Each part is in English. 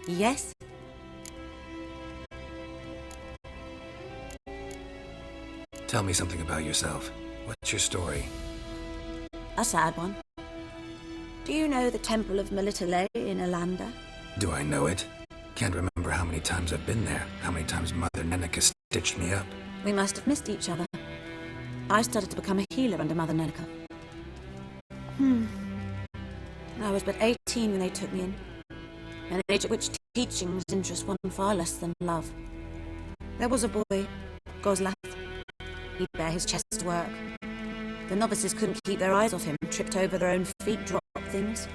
Yes? Tell me something about yourself. What's your story? A sad one. Do you know the Temple of Melitele in Alanda? Do I know it? Can't remember how many times I've been there, how many times Mother Neneka stitched me up. We must have missed each other. I started to become a healer under Mother Neneka. I was but 18 when they took me in. An age at which teaching's interest one far less than love. There was a boy, Gozlath. He'd bare his chest to work. The novices couldn't keep their eyes off him, tripped over their own feet, dropped things.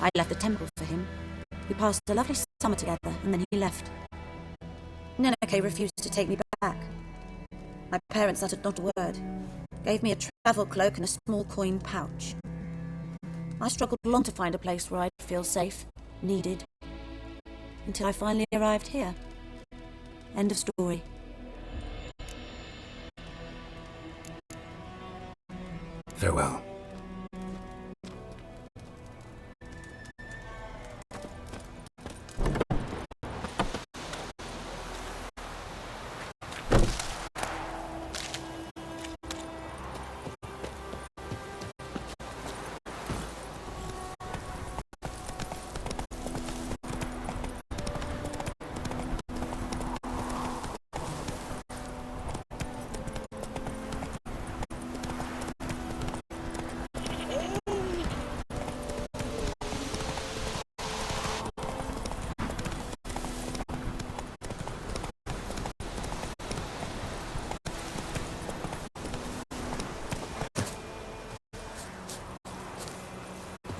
I left the temple for him. We passed a lovely summer together, and then he left. Neneke refused to take me back. My parents uttered not a word, gave me a travel cloak and a small coin pouch. I struggled long to find a place where I'd feel safe, needed, until I finally arrived here. End of story. Farewell.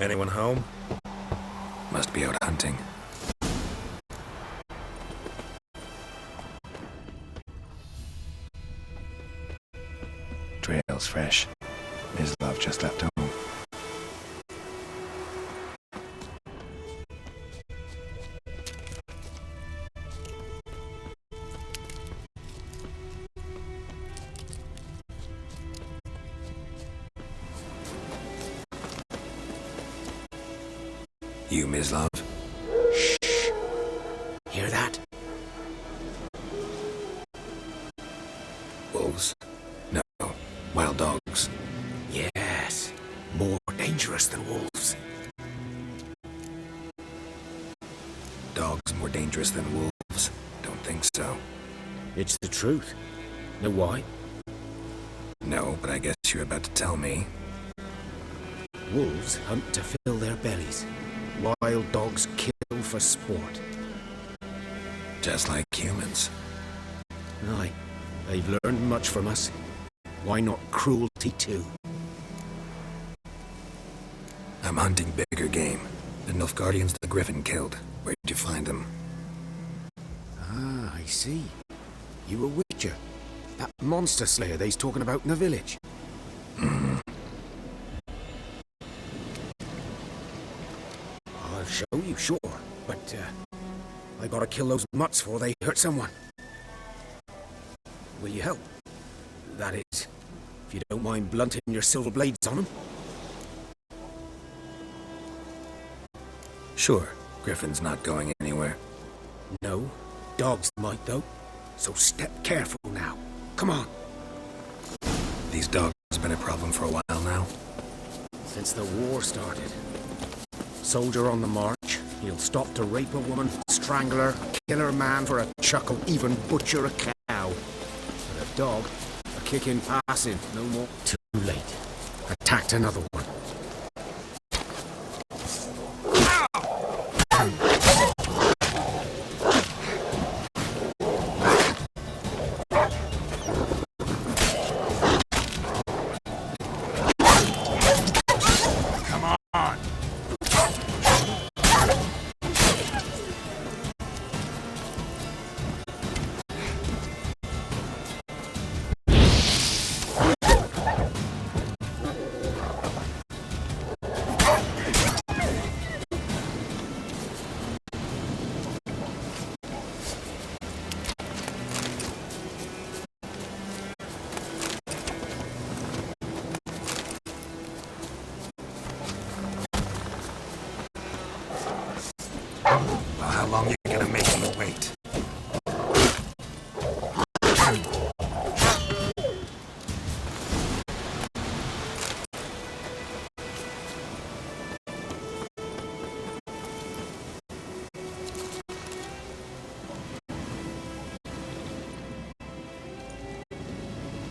Anyone home? Must be out hunting. Trail's fresh. His love just left home. You, Mislav? Shh! Hear that? Wolves? No, wild dogs. Yes, more dangerous than wolves. Dogs more dangerous than wolves? Don't think so. It's the truth. Know why? No, but I guess you're about to tell me. Wolves hunt to fill their bellies. Wild dogs kill for sport. Just like humans. Aye, they've learned much from us. Why not cruelty too? I'm hunting bigger game. The Nilfgaardians the Griffin killed. Where'd you find them? Ah, I see. You a witcher. That monster slayer they's talking about in the village. I'll show you, sure. But, I gotta kill those mutts before they hurt someone. Will you help? That is, if you don't mind blunting your silver blades on them. Sure. Griffin's not going anywhere. No, dogs might though. So step careful now. Come on. These dogs have been a problem for a while now. Since the war started. Soldier on the march, he'll stop to rape a woman, strangle her, kill her man for a chuckle, even butcher a cow. But a dog, a kick in passing, no more. Too late. Attacked another one.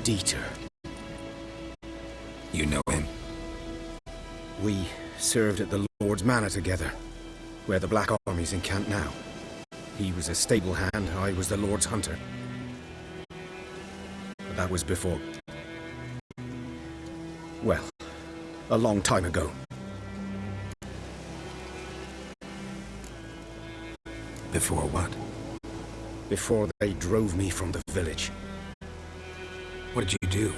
Dieter. You know him? We served at the Lord's Manor together, where the Black Army's encamped now. He was a stable hand, I was the Lord's hunter. But that was before... well, a long time ago. Before what? Before they drove me from the village. What did you do?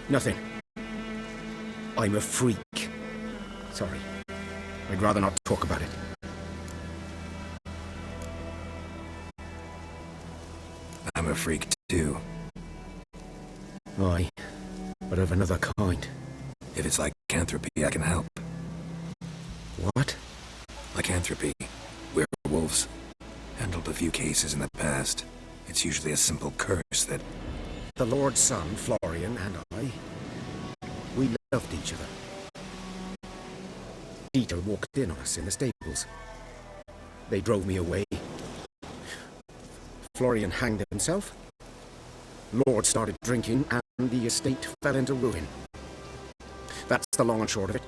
Nothing. I'm a freak. Sorry. I'd rather not talk about it. I'm a freak too. Aye, but of another kind. If it's lycanthropy, I can help. What? Lycanthropy. Werewolves. Handled a few cases in the past. It's usually a simple curse that... The Lord's son, Florian, and I, we loved each other. Dieter walked in on us in the stables. They drove me away. Florian hanged himself. Lord started drinking, and the estate fell into ruin. That's the long and short of it.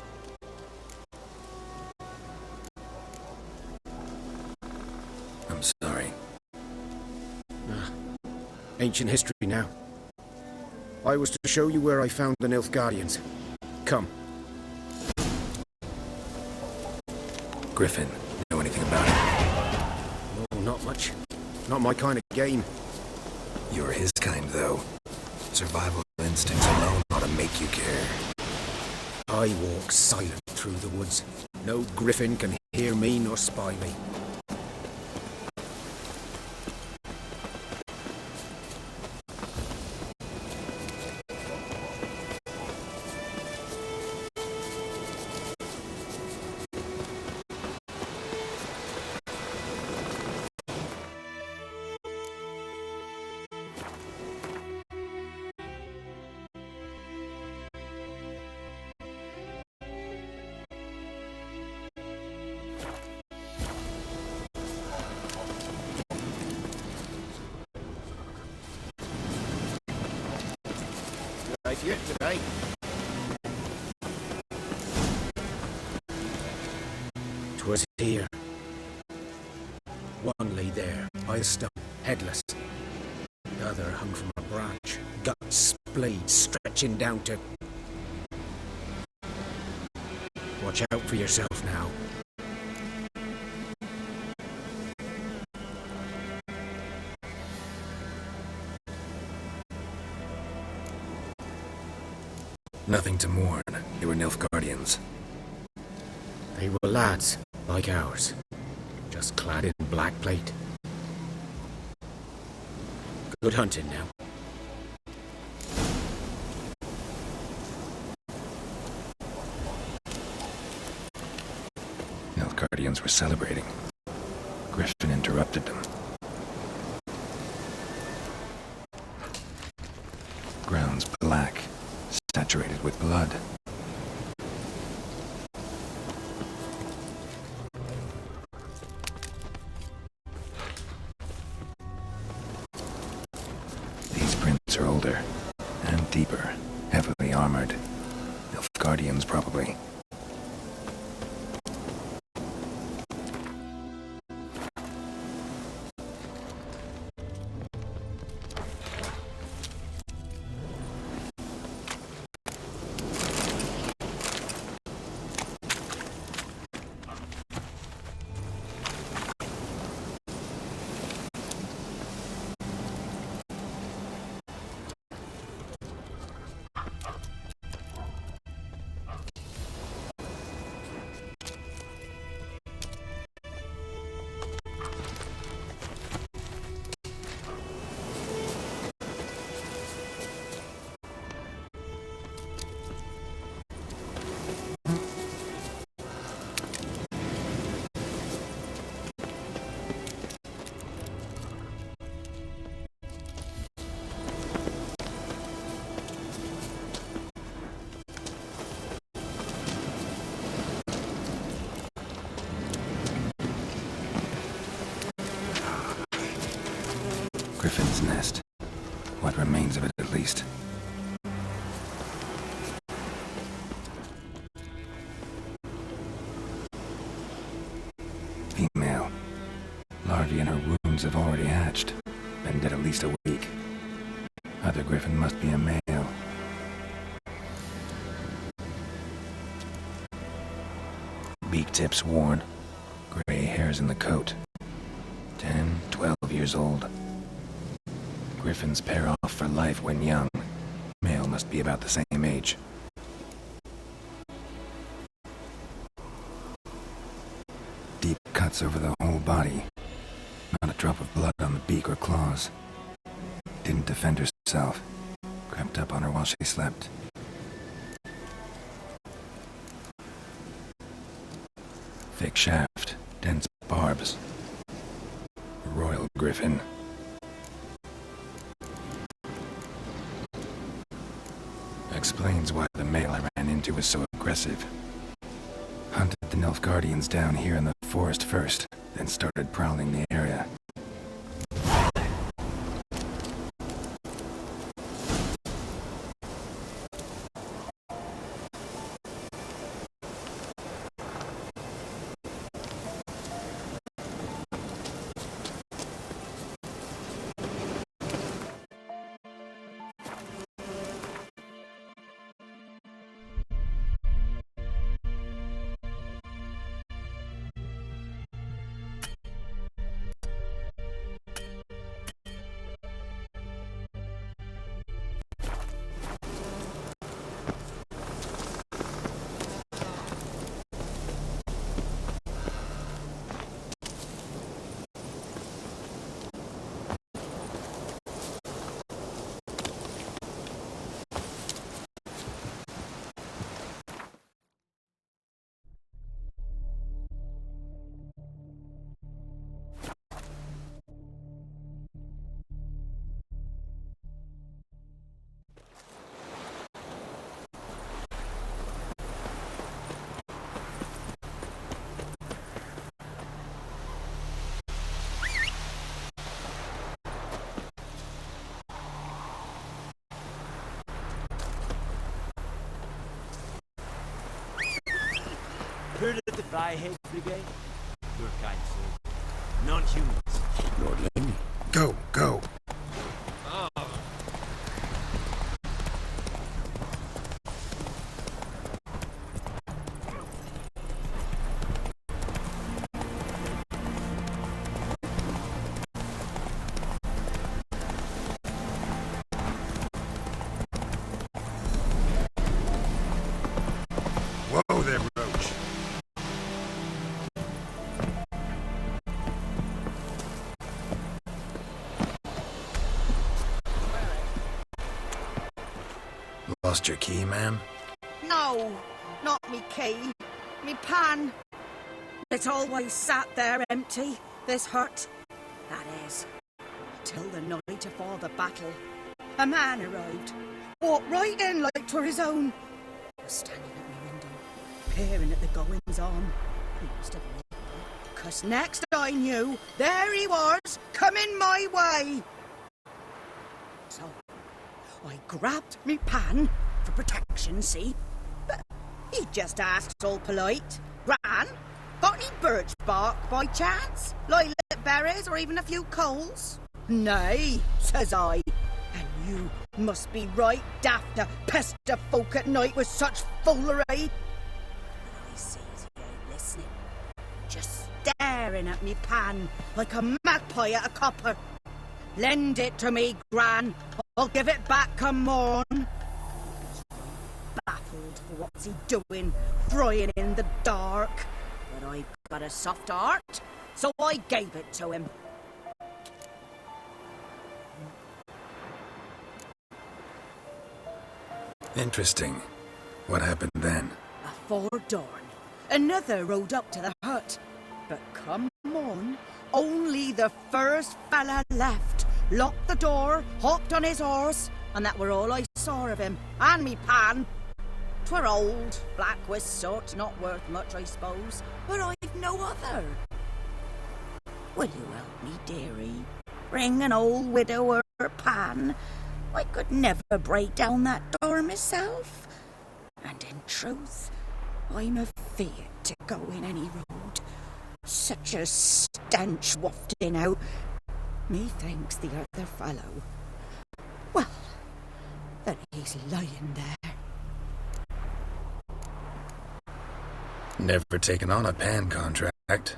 I'm sorry. Ancient history now. I was to show you where I found the Nilfgaardians. Come. Griffin, know anything about it? Oh, not much. Not my kind of game. You're his kind, though. Survival instincts alone ought to make you care. I walk silent through the woods. No griffin can hear me nor spy me. Here today. 'Twas here. One lay there, by a stone, headless. The other hung from a branch, guts, blades stretching down to... Watch out for yourself now. Nothing to mourn. They were Nilfgaardians. They were lads, like ours, just clad in black plate. Good hunting now. Nilfgaardians were celebrating. Griffin interrupted them. Ground's black, saturated with blood. These prints are older and deeper, heavily armored. Nilfgaardians, probably. Griffin's nest. What remains of it, at least. Griffin must be a male. Beak tips worn. Gray hairs in the coat. 10, 12 years old. Griffins pair off for life when young. Male must be about the same age. Deep cuts over the whole body. Not a drop of blood on the beak or claws. Didn't defend herself. Crept up on her while she slept. Thick shaft, dense barbs. Royal Griffin. Explains why the male I ran into was so aggressive. Hunted the Nilfgaardians down here in the forest first, then started prowling the area. Heard of the Byhead Brigade? Your kind, sir. Non-humans. Lordling, go, go! Whoa there, Roach! Lost your key, ma'am? No, not me key. Me pan. It's always sat there empty, this hut. That is, till the night afore the battle. A man arrived, walked right in like 'twere his own. Was standing at me window, peering at the goings on. He must have known, 'cause next I knew, there he was, coming my way. So I grabbed me pan for protection, see? But he just asked all polite. Gran, got any birch bark by chance? Lilac berries or even a few coals? Nay, says I. And you must be right daft to pester folk at night with such foolery. But I sees he ain't listening. Just staring at me pan like a magpie at a copper. Lend it to me, Gran. I'll give it back come morn. Baffled for what's he doing, frying in the dark. But I've got a soft heart, so I gave it to him. Interesting. What happened then? Afore dawn, another rode up to the hut. But come on, only the first fella left. Locked the door, hopped on his horse, and that were all I saw of him. And me pan. 'Twere old, black with soot, not worth much, I suppose. But I've no other. Will you help me, dearie? Bring an old widower pan. I could never break down that door myself. And in truth, I'm afeard to go in any road. Such a stench wafting out. Methinks the other fellow. Well, And he's lying there. Never taken on a pan contract.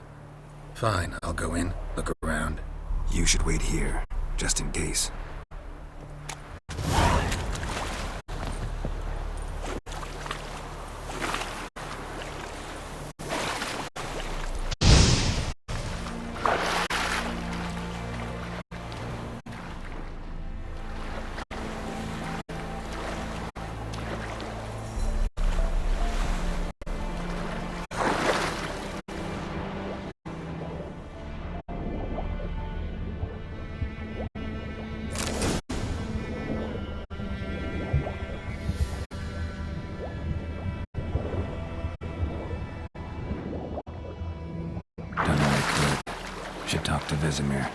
Fine, I'll go in, look around. You should wait here, just in case. Done all I could. Should talk to Vesemir.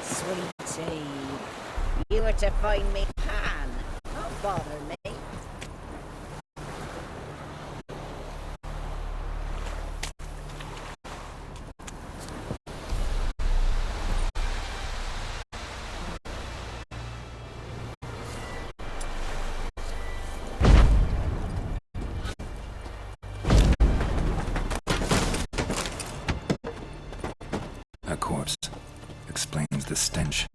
Sweetie, you were to find me pan. Don't bother me. A corpse. Explains the stench.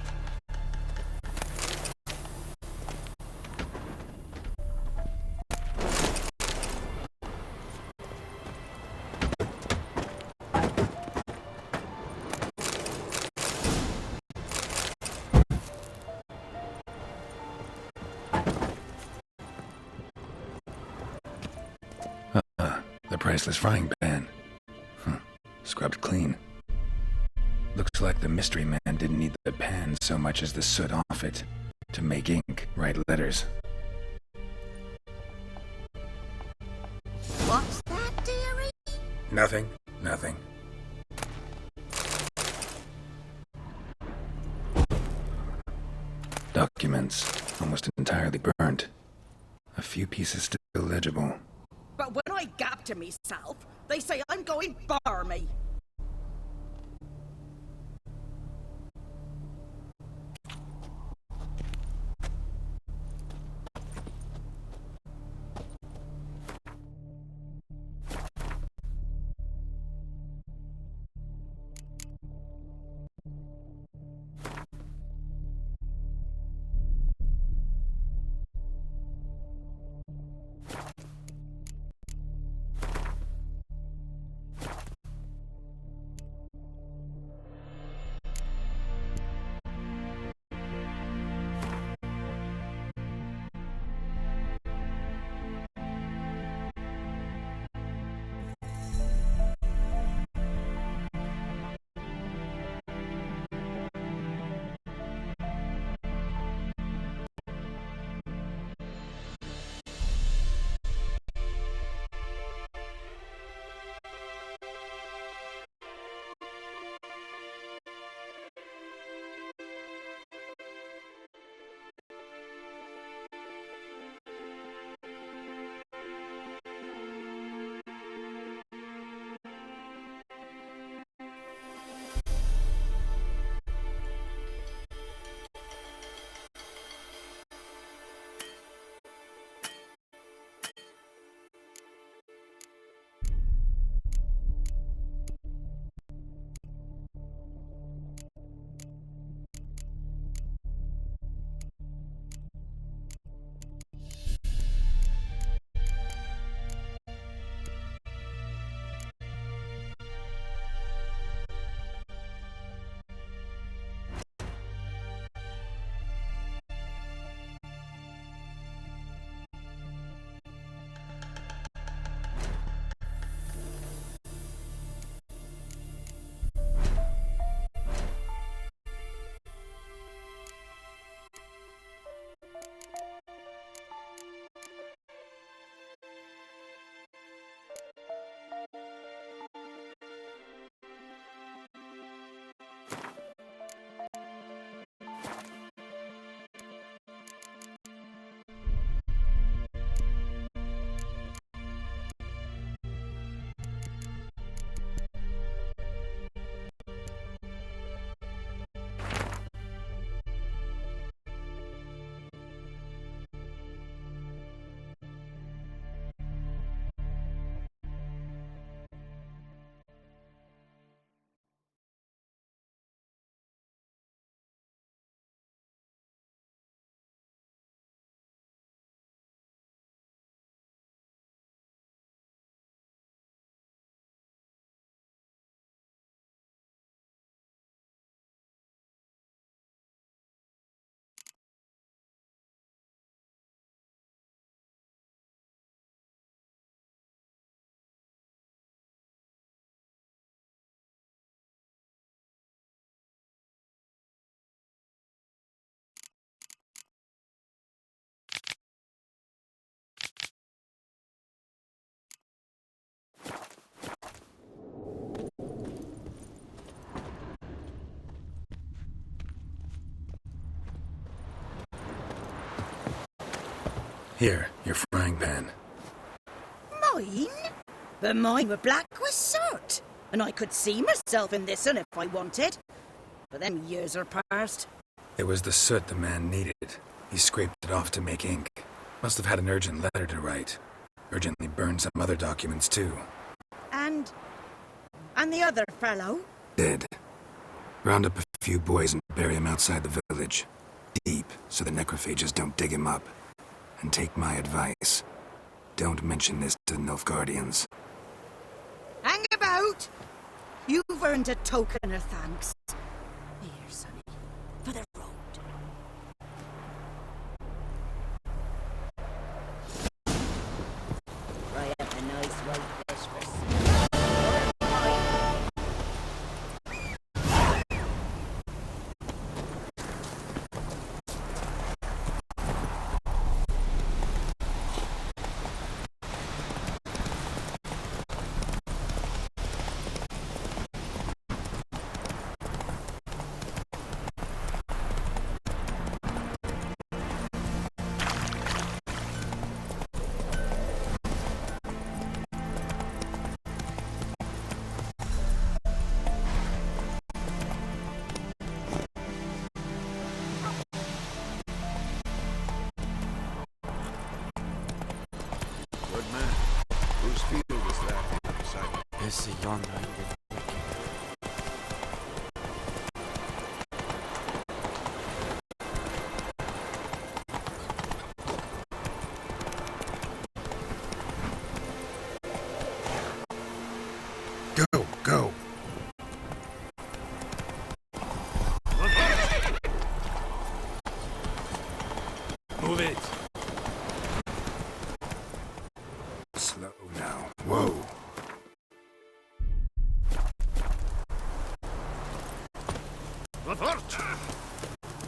The priceless frying pan. Scrubbed clean. Looks like the mystery man didn't need the pan so much as the soot off it to make ink, write letters. What's that, dearie? Nothing. Documents, almost entirely burnt. A few pieces still legible. But when I gab to myself, they say I'm going barmy. Here, your frying pan. Mine? But mine were black with soot, and I could see myself in this one if I wanted. But them years are past. It was the soot the man needed. He scraped it off to make ink. Must have had an urgent letter to write. Urgently burned some other documents too. And the other fellow? Dead. Round up a few boys and bury him outside the village. Deep, so the necrophages don't dig him up. And take my advice. Don't mention this to the Nilfgaardians. Hang about! You've earned a token of thanks. Here, sonny, for the road. Fry up a nice white fish for Good man. Whose field is that beside you? It's a young minded. Go, go! Move it. Slow now. Whoa.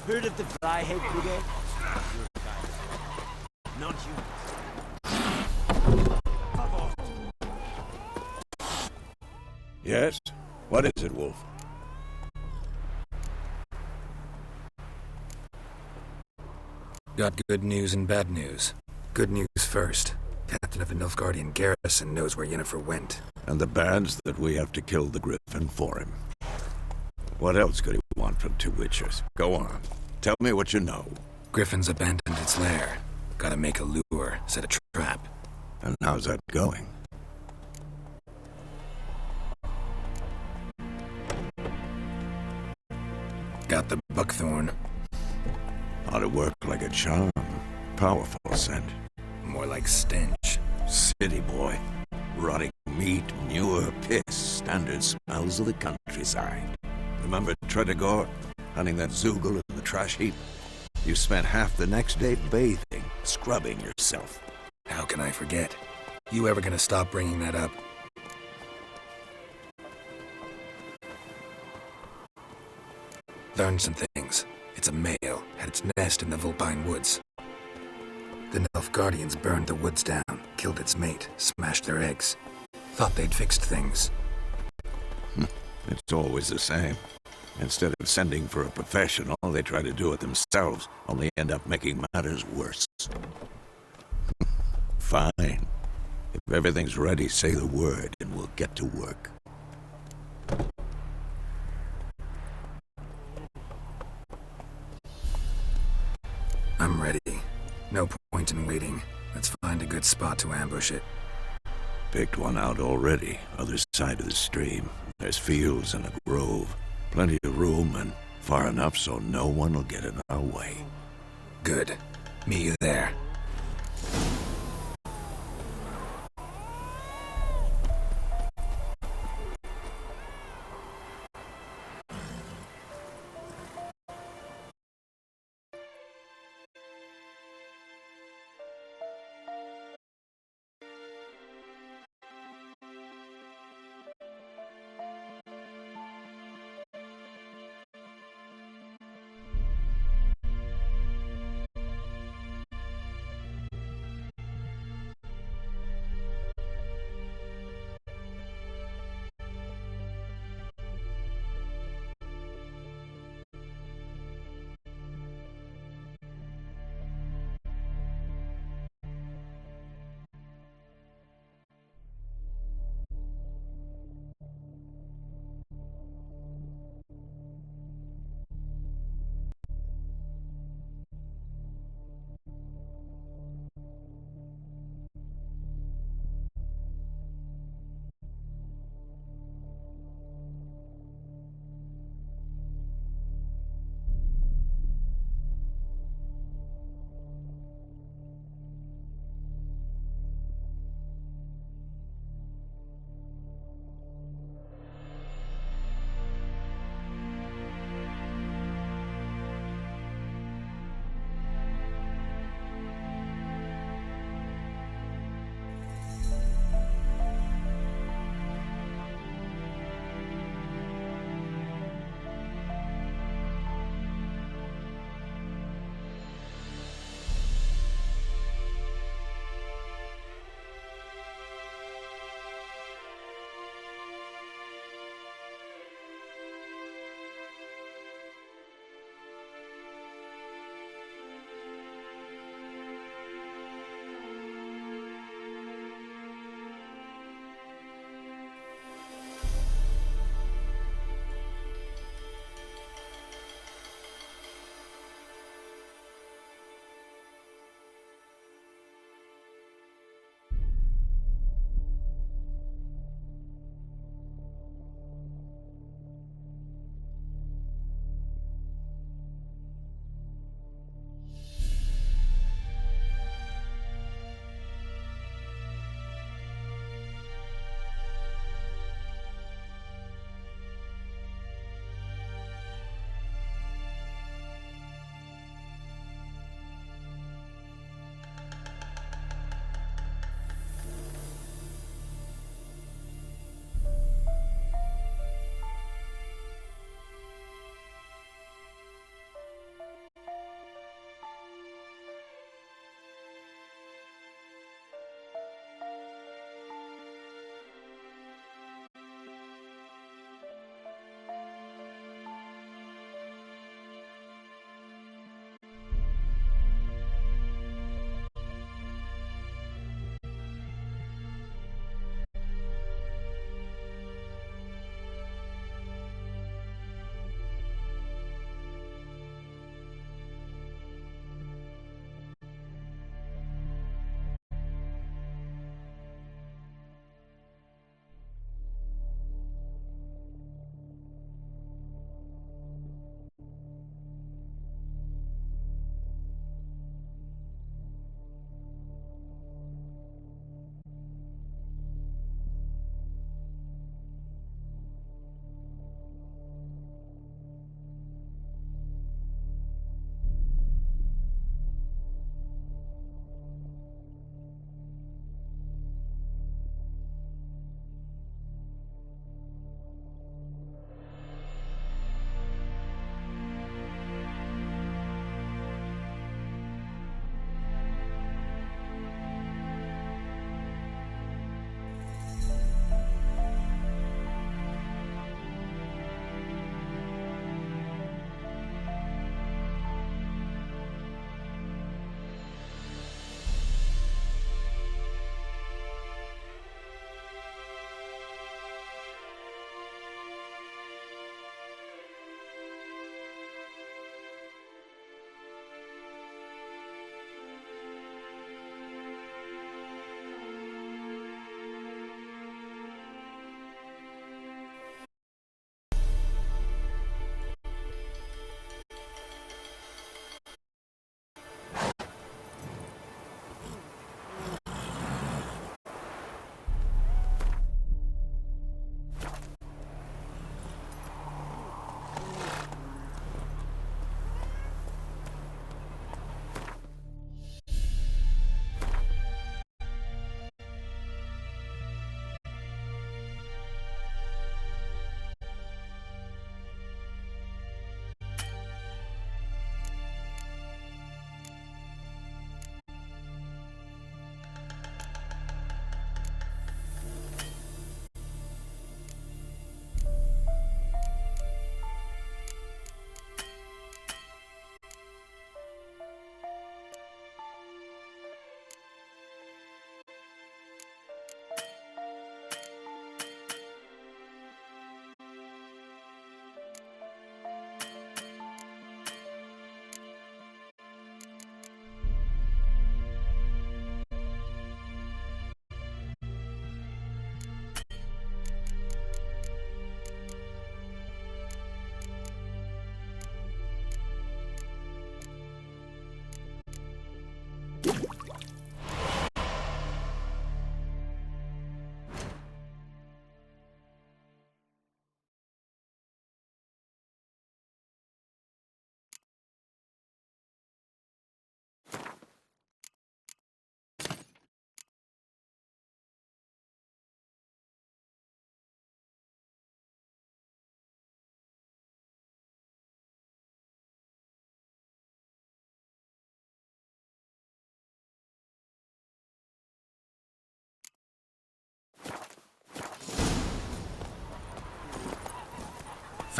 Heard of the Flyhead Brigade? Not you. Yes? What is it, Wolf? Got good news and bad news. Good news first. Captain of the Nilfgaardian garrison knows where Yenefer went. And the bad's that we have to kill the Griffin for him. What else could he want from two witchers? Go on. Tell me what you know. Griffin's abandoned its lair. Gotta make a lure, set a trap. And how's that going? Got the buckthorn. Ought to work like a charm. Powerful scent. More like stench. City boy. Rotting meat, manure, piss. Standard smells of the countryside. Remember Tredegor? Hunting that Zoogle in the trash heap? You spent half the next day bathing, scrubbing yourself. How can I forget? You ever gonna stop bringing that up? Learned some things. It's a male, had its nest in the Vulpine Woods. The Nilfgaardians burned the woods down, killed its mate, smashed their eggs. Thought they'd fixed things. It's always the same. Instead of sending for a professional, they try to do it themselves, only end up making matters worse. Fine. If everything's ready, say the word, and we'll get to work. I'm ready. No point in waiting. Let's find a good spot to ambush it. Picked one out already, other side of the stream. There's fields and a grove. Plenty of room and far enough so no one will get in our way. Good. Meet you there.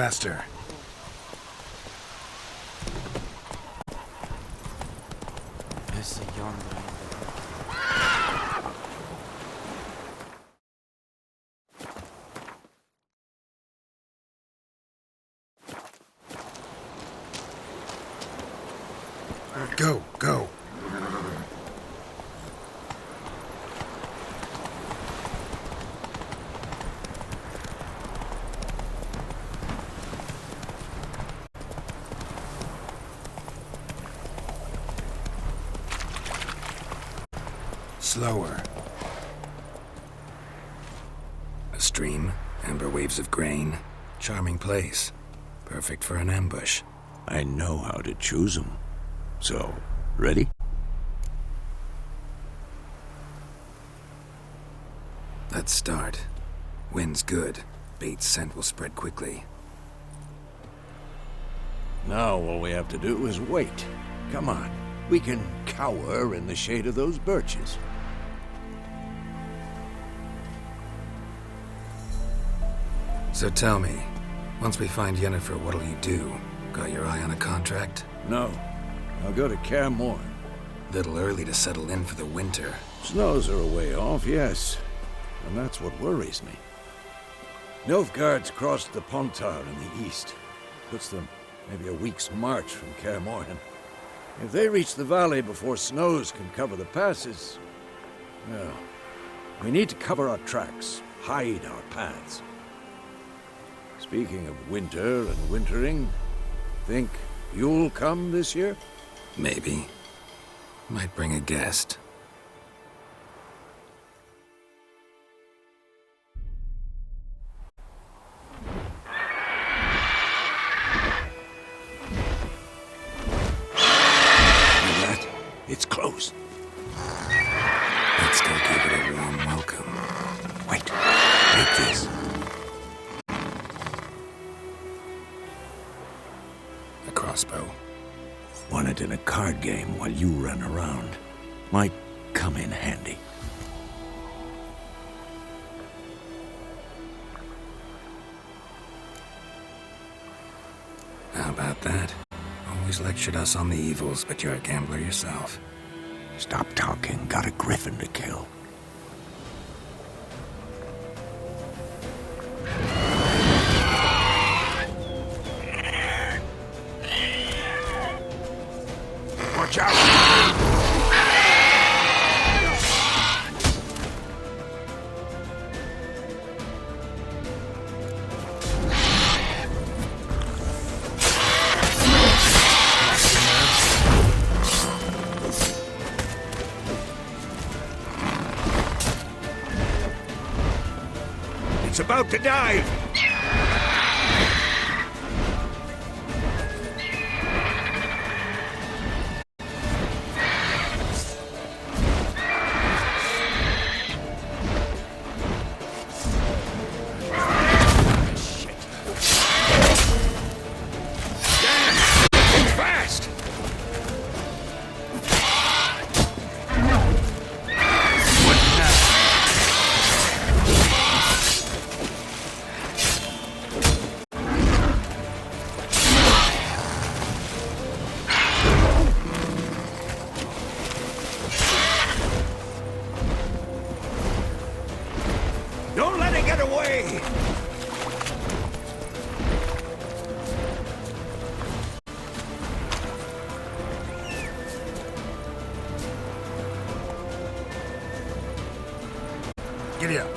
Faster. Esse yonder. Go, go. Slower. A stream, amber waves of grain. Charming place. Perfect for an ambush. I know how to choose 'em. So, ready? Let's start. Wind's good. Bait's scent will spread quickly. Now all we have to do is wait. Come on. We can cower in the shade of those birches. So tell me, once we find Yenefer, what'll you do? Got your eye on a contract? No. I'll go to Campana. Little early to settle in for the winter. Snows are a way off, yes. And that's what worries me. Nilfgaard's crossed the Pontar in the east. Puts them maybe a week's march from Campana. If they reach the valley before snows can cover the passes, well, we need to cover our tracks, hide our paths. Speaking of winter and wintering, think you'll come this year? Maybe. Might bring a guest. It's close. Let's go give it a warm welcome. Wait, take this. A crossbow. Won it in a card game while you run around. Might come in handy. How about that? Always lectured us on the evils, but you're a gambler yourself. Stop talking. Got a griffin to kill. Watch out! It's about to dive! Don't let it get away! Giddy up.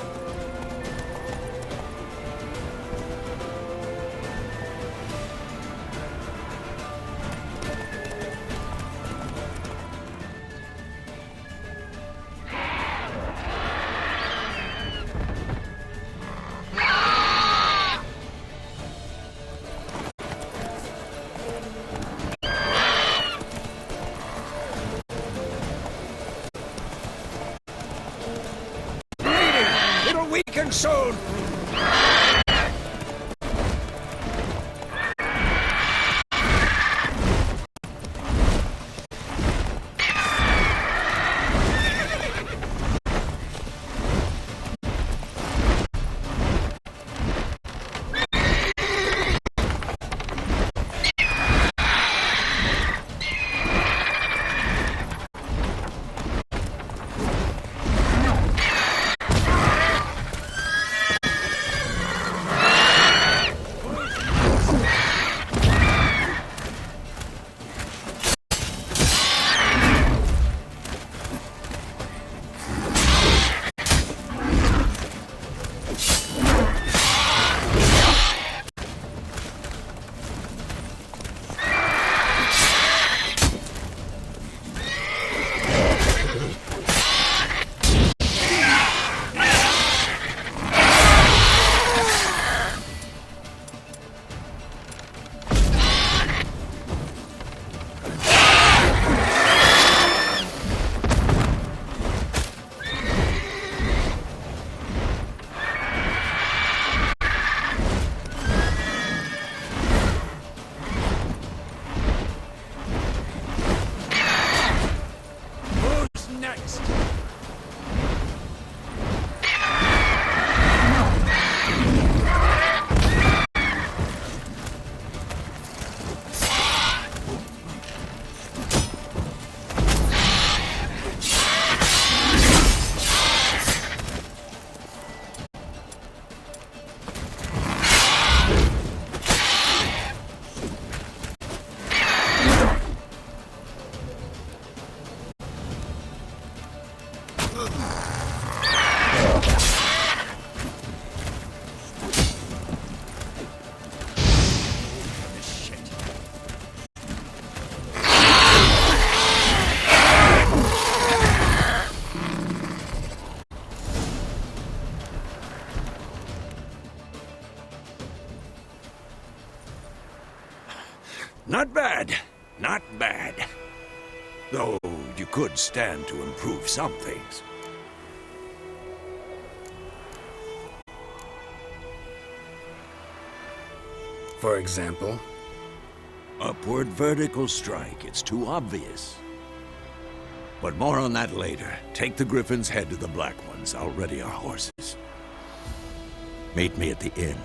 It'll weaken soon! Not bad. Not bad. Though you could stand to improve some things. For example? Upward vertical strike. It's too obvious. But more on that later. Take the Griffin's head to the Black Ones. I'll ready our horses. Meet me at the inn.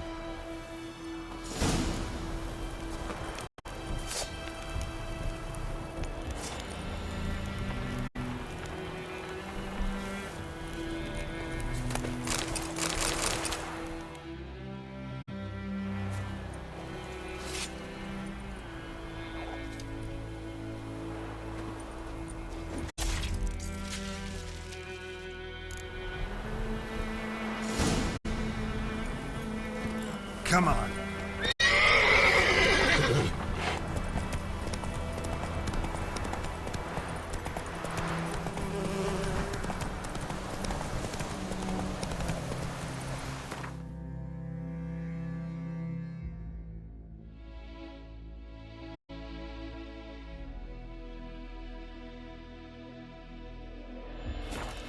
Come on.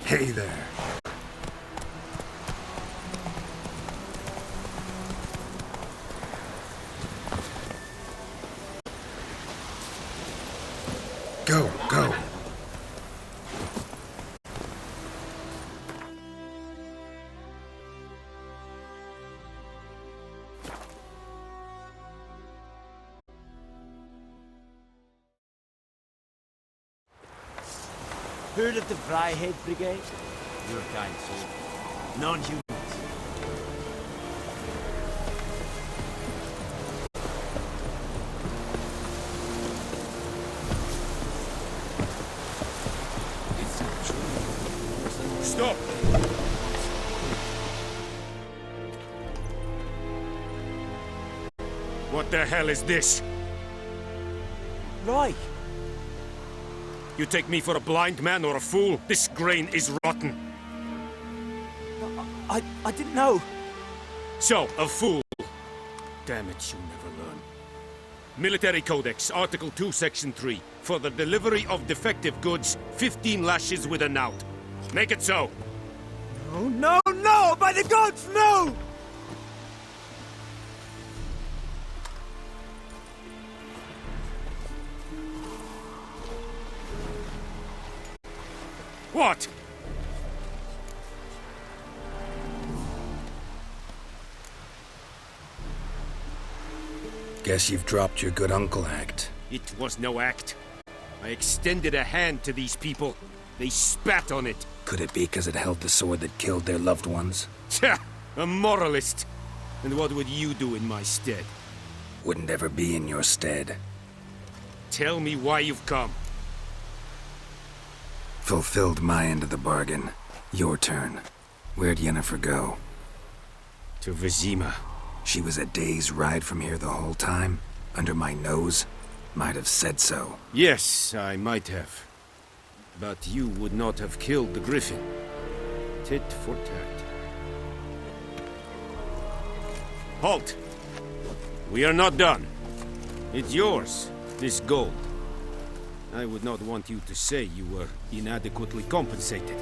Hey there. Go, go. Heard of the Fryhead Brigade? Your kind soul. Non-humans. Stop! What the hell is this? Right. You take me for a blind man or a fool? This grain is rotten. I didn't know. So, a fool. Damn it, you never learn. Military Codex, Article 2, Section 3. For the delivery of defective goods, 15 lashes with a knout. Make it so. Oh, no, no! By the gods, no! What? Guess you've dropped your good uncle act. It was no act. I extended a hand to these people. They spat on it. Could it be because it held the sword that killed their loved ones? Tja, a moralist. And what would you do in my stead? Wouldn't ever be in your stead. Tell me why you've come. Fulfilled my end of the bargain. Your turn. Where'd Yenefer go? To Vizima. She was a day's ride from here the whole time? Under my nose? Might have said so. Yes, I might have. But you would not have killed the Griffin. Tit for tat. Halt! We are not done. It's yours, this gold. I would not want you to say you were inadequately compensated.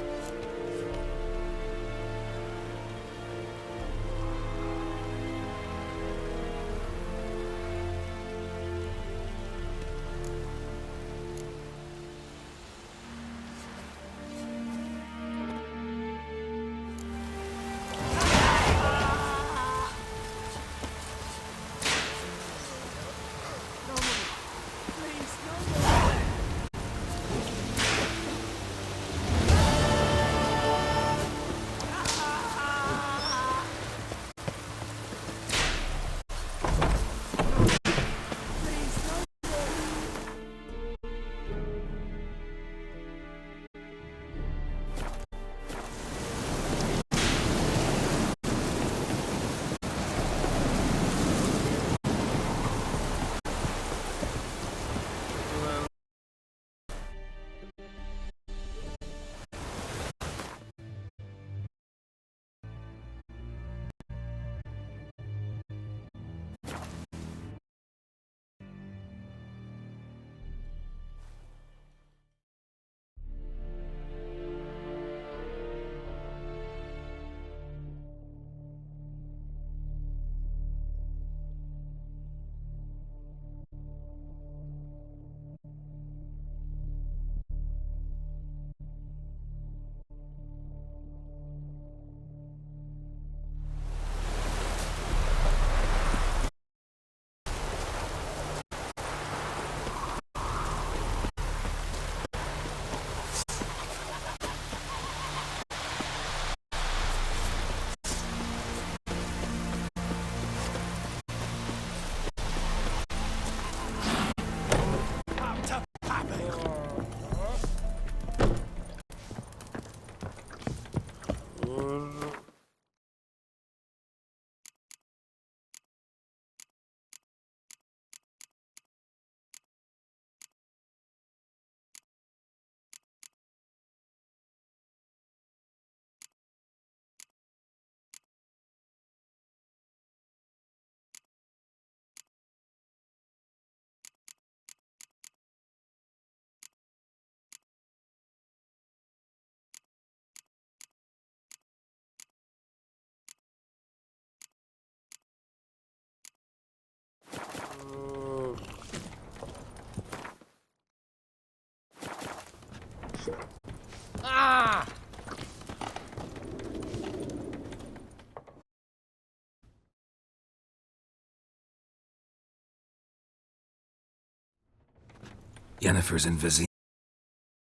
Yenefer's in Vizima.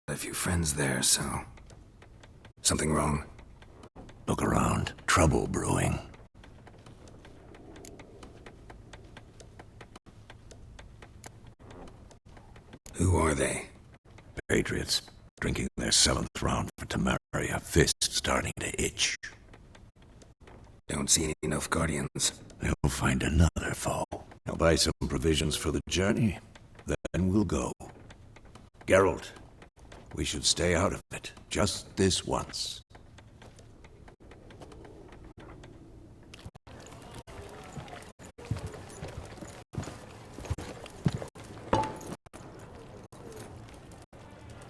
A few friends there, so... Something wrong? Look around. Trouble brewing. Who are they? Patriots. Drinking their 7th round for Temeria. Fist starting to itch. Don't see any Nilfgaardians. They'll find another foe. I'll buy some provisions for the journey. Then we'll go. Geralt, we should stay out of it. Just this once.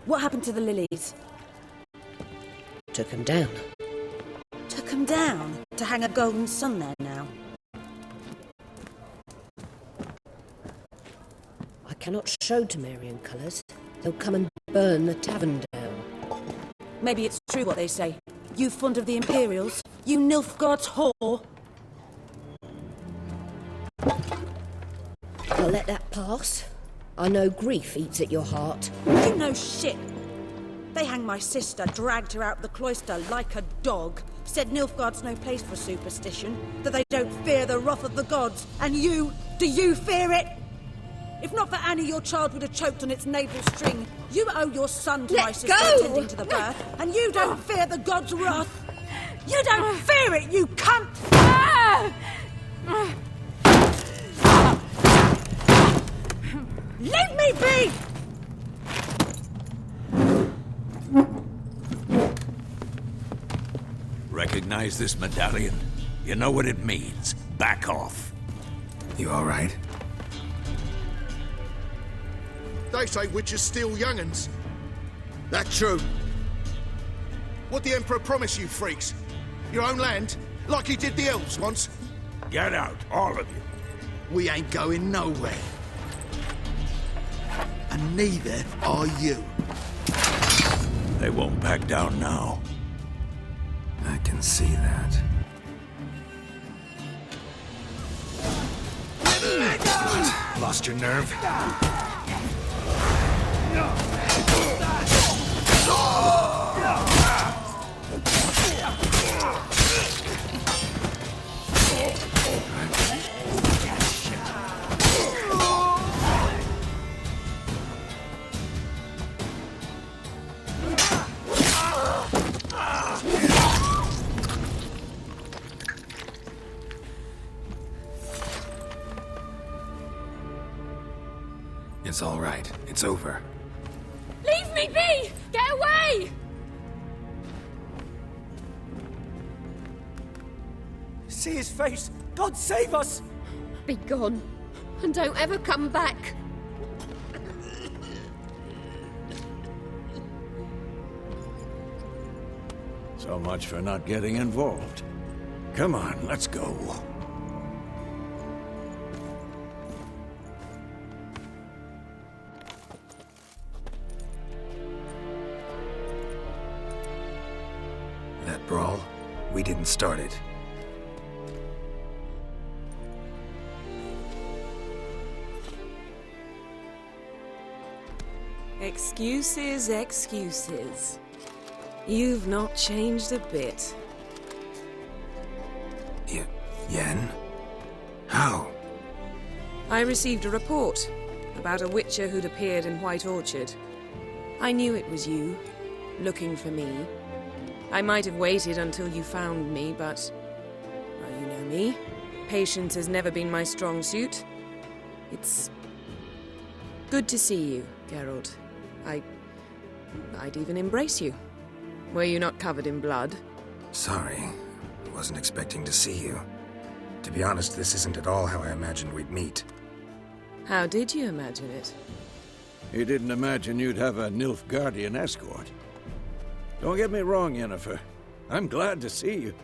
What happened to the lilies? Took him down. Took them down to hang a golden sun there now. I cannot show Temerian colours. They'll come and burn the tavern down. Maybe it's true what they say. You fond of the Imperials? You Nilfgaard's whore? I'll let that pass. I know grief eats at your heart. You know shit. They hanged my sister, dragged her out the cloister like a dog, said Nilfgaard's no place for superstition, that they don't fear the wrath of the gods. And you, do you fear it? If not for Annie, your child would have choked on its navel string. You owe your son to my sister attending to the birth, and you don't fear the gods' wrath. You don't fear it, you cunt! Leave me be! Recognize this medallion? You know what it means. Back off. You alright? They say witches steal young'uns. That true? What the Emperor promise you, freaks? Your own land? Like he did the elves once? Get out, all of you. We ain't going nowhere. And neither are you. They won't back down now. I can see that. Lost your nerve? It's all right. It's over. Leave me be! Get away! See his face! God save us! Be gone, and don't ever come back. So much for not getting involved. Come on, let's go. That brawl, we didn't start it. Excuses, excuses. You've not changed a bit. Yen? How? I received a report about a witcher who'd appeared in White Orchard. I knew it was you, looking for me. I might have waited until you found me, but... well, you know me. Patience has never been my strong suit. It's... good to see you, Geralt. I'd even embrace you. Were you not covered in blood? Sorry. I wasn't expecting to see you. To be honest, this isn't at all how I imagined we'd meet. How did you imagine it? You didn't imagine you'd have a Nilfgaardian escort. Don't get me wrong, Yenefer. I'm glad to see you.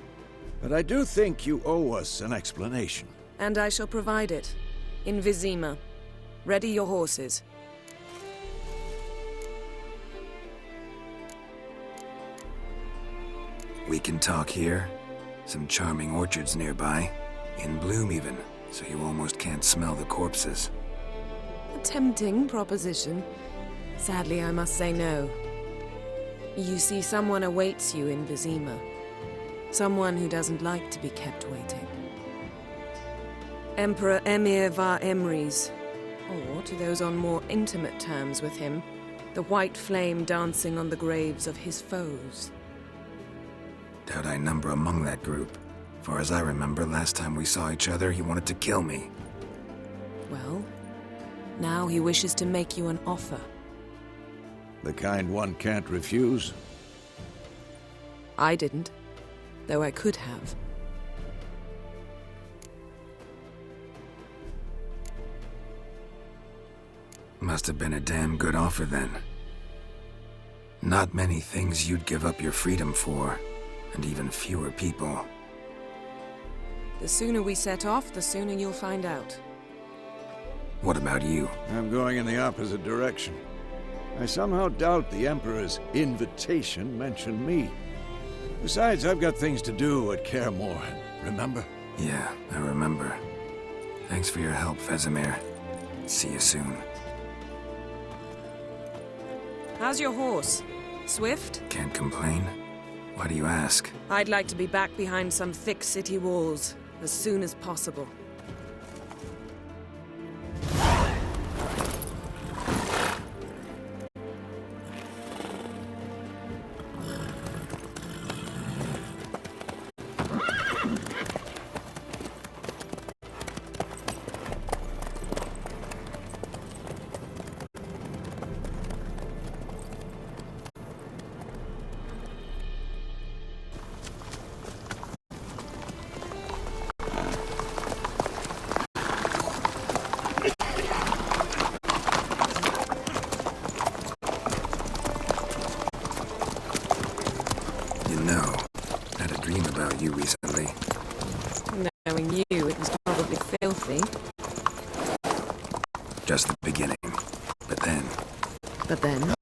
But I do think you owe us an explanation. And I shall provide it. In Vizima. Ready your horses. We can talk here. Some charming orchards nearby. In bloom even, so you almost can't smell the corpses. A tempting proposition. Sadly, I must say no. You see, someone awaits you in Vizima. Someone who doesn't like to be kept waiting. Emperor Emir var Emrys, or to those on more intimate terms with him, the white flame dancing on the graves of his foes. Doubt I number among that group. For as I remember, last time we saw each other, he wanted to kill me. Well, now he wishes to make you an offer. The kind one can't refuse. I didn't, though I could have. Must have been a damn good offer then. Not many things you'd give up your freedom for, and even fewer people. The sooner we set off, the sooner you'll find out. What about you? I'm going in the opposite direction. I somehow doubt the Emperor's invitation mentioned me. Besides, I've got things to do at Kaer Morhen, remember? Yeah, I remember. Thanks for your help, Vesemir. See you soon. How's your horse? Swift? Can't complain. Why do you ask? I'd like to be back behind some thick city walls as soon as possible. Recently. Knowing you, it was probably filthy. Just the beginning. But then... But then?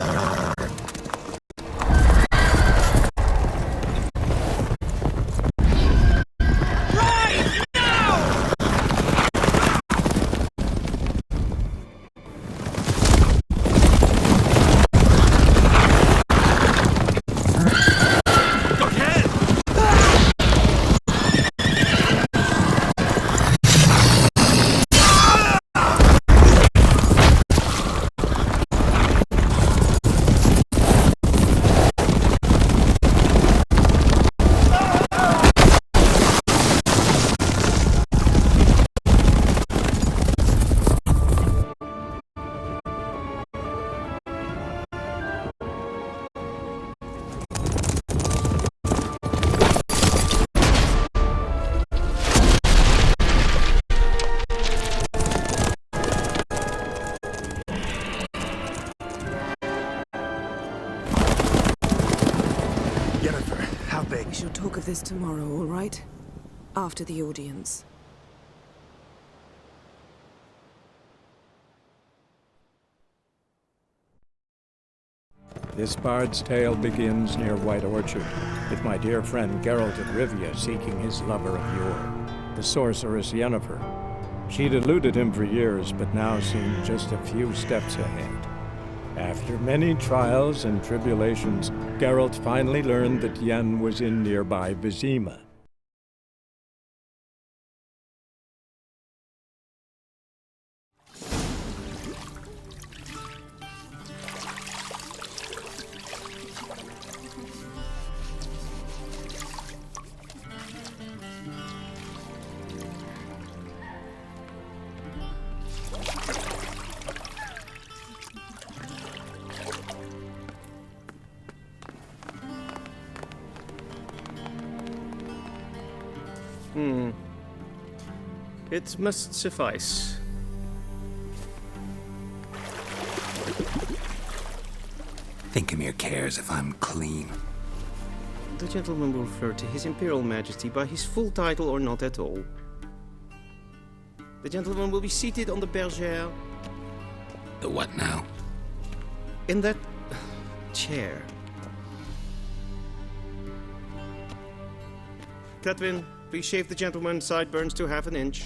Yenefer, how big? We shall talk of this tomorrow, all right? After the audience. This bard's tale begins near White Orchard, with my dear friend Geralt of Rivia seeking his lover of yore, the sorceress Yenefer. She'd eluded him for years, but now seemed just a few steps ahead. After many trials and tribulations, Geralt finally learned that Yen was in nearby Vizima. It must suffice. Thinkemir cares if I'm clean. The gentleman will refer to His Imperial Majesty by his full title or not at all. The gentleman will be seated on the bergère. The what now? In that chair. Catwin, please shave the gentleman's sideburns to half an inch.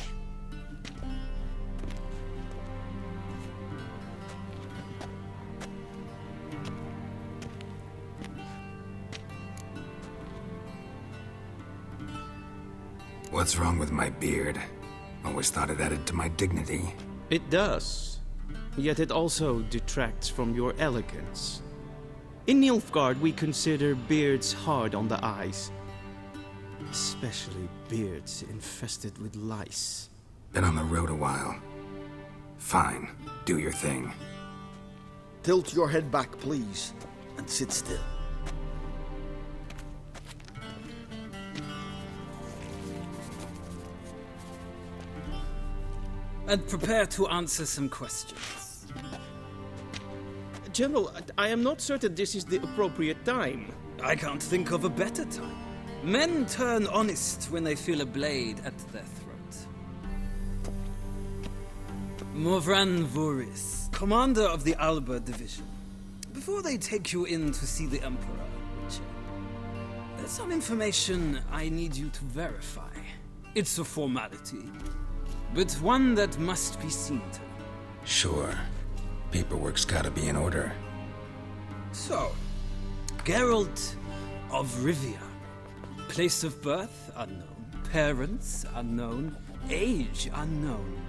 What's wrong with my beard? Always thought it added to my dignity. It does. Yet it also detracts from your elegance. In Nilfgaard, we consider beards hard on the eyes. Especially beards infested with lice. Been on the road a while. Fine, do your thing. Tilt your head back, please, and sit still. And prepare to answer some questions. General, I am not certain this is the appropriate time. I can't think of a better time. Men turn honest when they feel a blade at their throat. Morvran Voris, commander of the Alba Division. Before they take you in to see the Emperor, there's some information I need you to verify. It's a formality, but one that must be seen to. Sure. Paperwork's gotta be in order. So, Geralt of Rivia. Place of birth unknown. Parents unknown. Age unknown.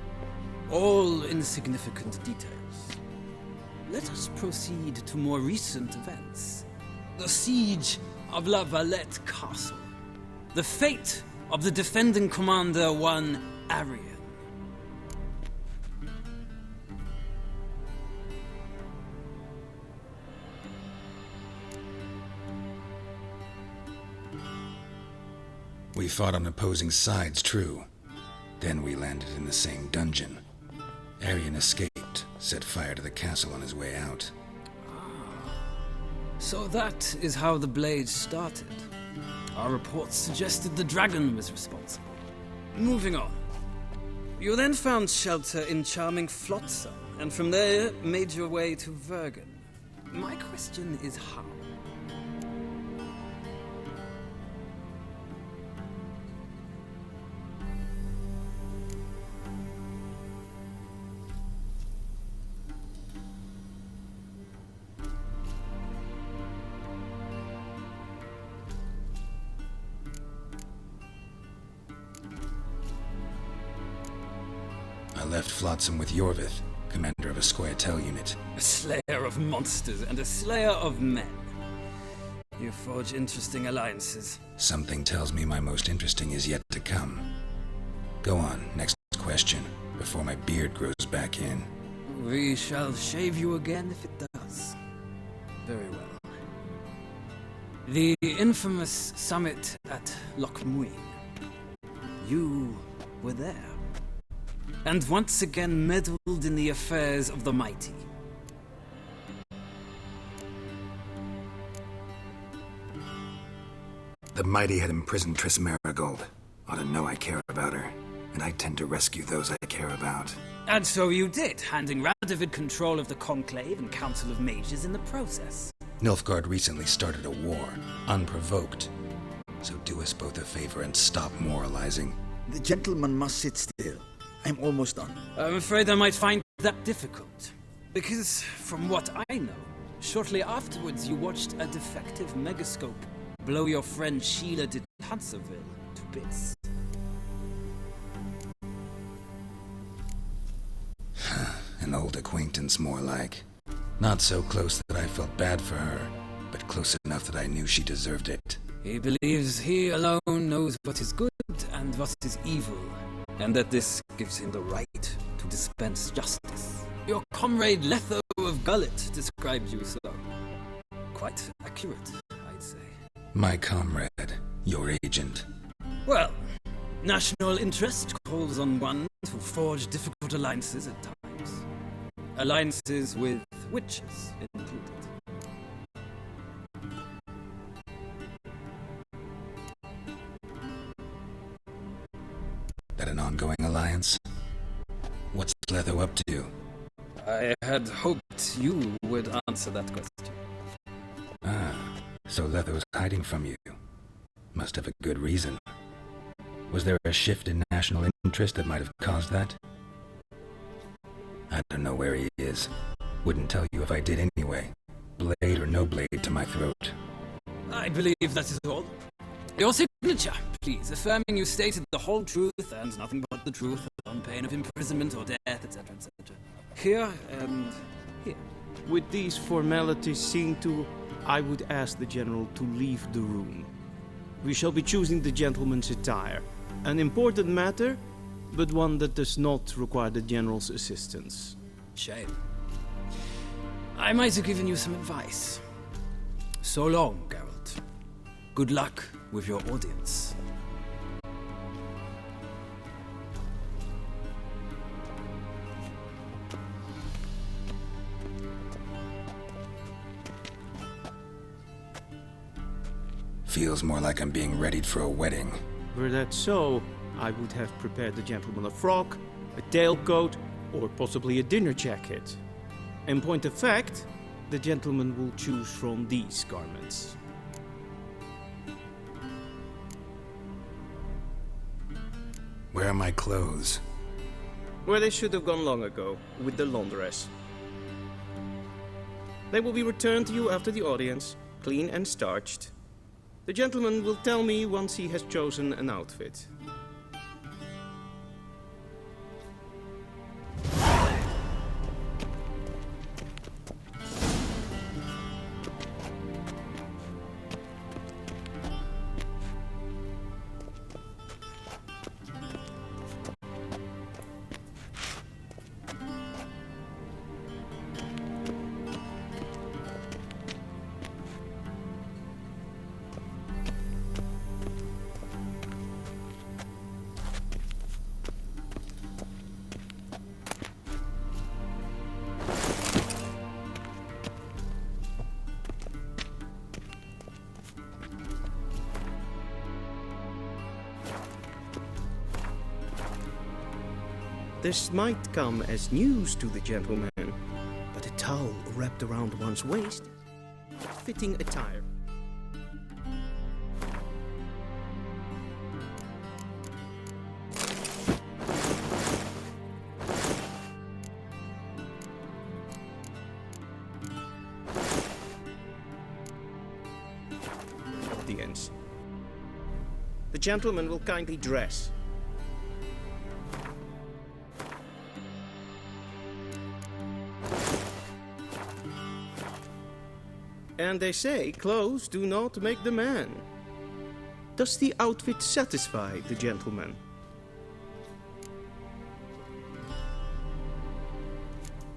All insignificant details. Let us proceed to more recent events. The siege of La Valette Castle. The fate of the defending commander, one Arian. We fought on opposing sides, true. Then we landed in the same dungeon. Arian escaped, set fire to the castle on his way out. So that is how the blade started. Our reports suggested the dragon was responsible. Moving on. You then found shelter in charming Flotsam, and from there made your way to Vergen. My question is how? I left Flotsam with Yorvith, commander of a Scoia'tael unit. A slayer of monsters and a slayer of men. You forge interesting alliances. Something tells me my most interesting is yet to come. Go on, next question, before my beard grows back in. We shall shave you again if it does. Very well. The infamous summit at Loch Muin. You were there. And once again meddled in the affairs of the mighty. The mighty had imprisoned Triss Marigold. Ought to know I care about her, and I tend to rescue those I care about. And so you did, handing Radovid control of the Conclave and Council of Mages in the process. Nilfgaard recently started a war, unprovoked. So do us both a favor and stop moralizing. The gentleman must sit still. I'm almost done. I'm afraid I might find that difficult. Because, from what I know, shortly afterwards you watched a defective megascope blow your friend Sheila de Tanserville to bits. An old acquaintance, more like. Not so close that I felt bad for her, but close enough that I knew she deserved it. He believes he alone knows what is good and what is evil, and that this gives him the right to dispense justice. Your comrade Letho of Gullet described you so. Quite accurate, I'd say. My comrade, your agent. Well, national interest calls on one to forge difficult alliances at times. Alliances with witches included. That an ongoing alliance? What's Letho up to? I had hoped you would answer that question. Ah, so Letho's hiding from you. Must have a good reason. Was there a shift in national interest that might have caused that? I don't know where he is. Wouldn't tell you if I did anyway. Blade or no blade to my throat. I believe that is all. Your signature, please, affirming you stated the whole truth and nothing but the truth on pain of imprisonment or death, etc., etc. Here and here. With these formalities seen to, I would ask the General to leave the room. We shall be choosing the gentleman's attire. An important matter, but one that does not require the General's assistance. Shame. I might have given you some advice. So long, Geralt. Good luck with your audience. Feels more like I'm being readied for a wedding. Were that so, I would have prepared the gentleman a frock, a tailcoat, or possibly a dinner jacket. In point of fact, the gentleman will choose from these garments. Where are my clothes? Where they should have gone long ago, with the laundress. They will be returned to you after the audience, clean and starched. The gentleman will tell me once he has chosen an outfit. This might come as news to the gentleman, but a towel wrapped around one's waist, fitting attire. Audience. The gentleman will kindly dress. And they say clothes do not make the man. Does the outfit satisfy the gentleman?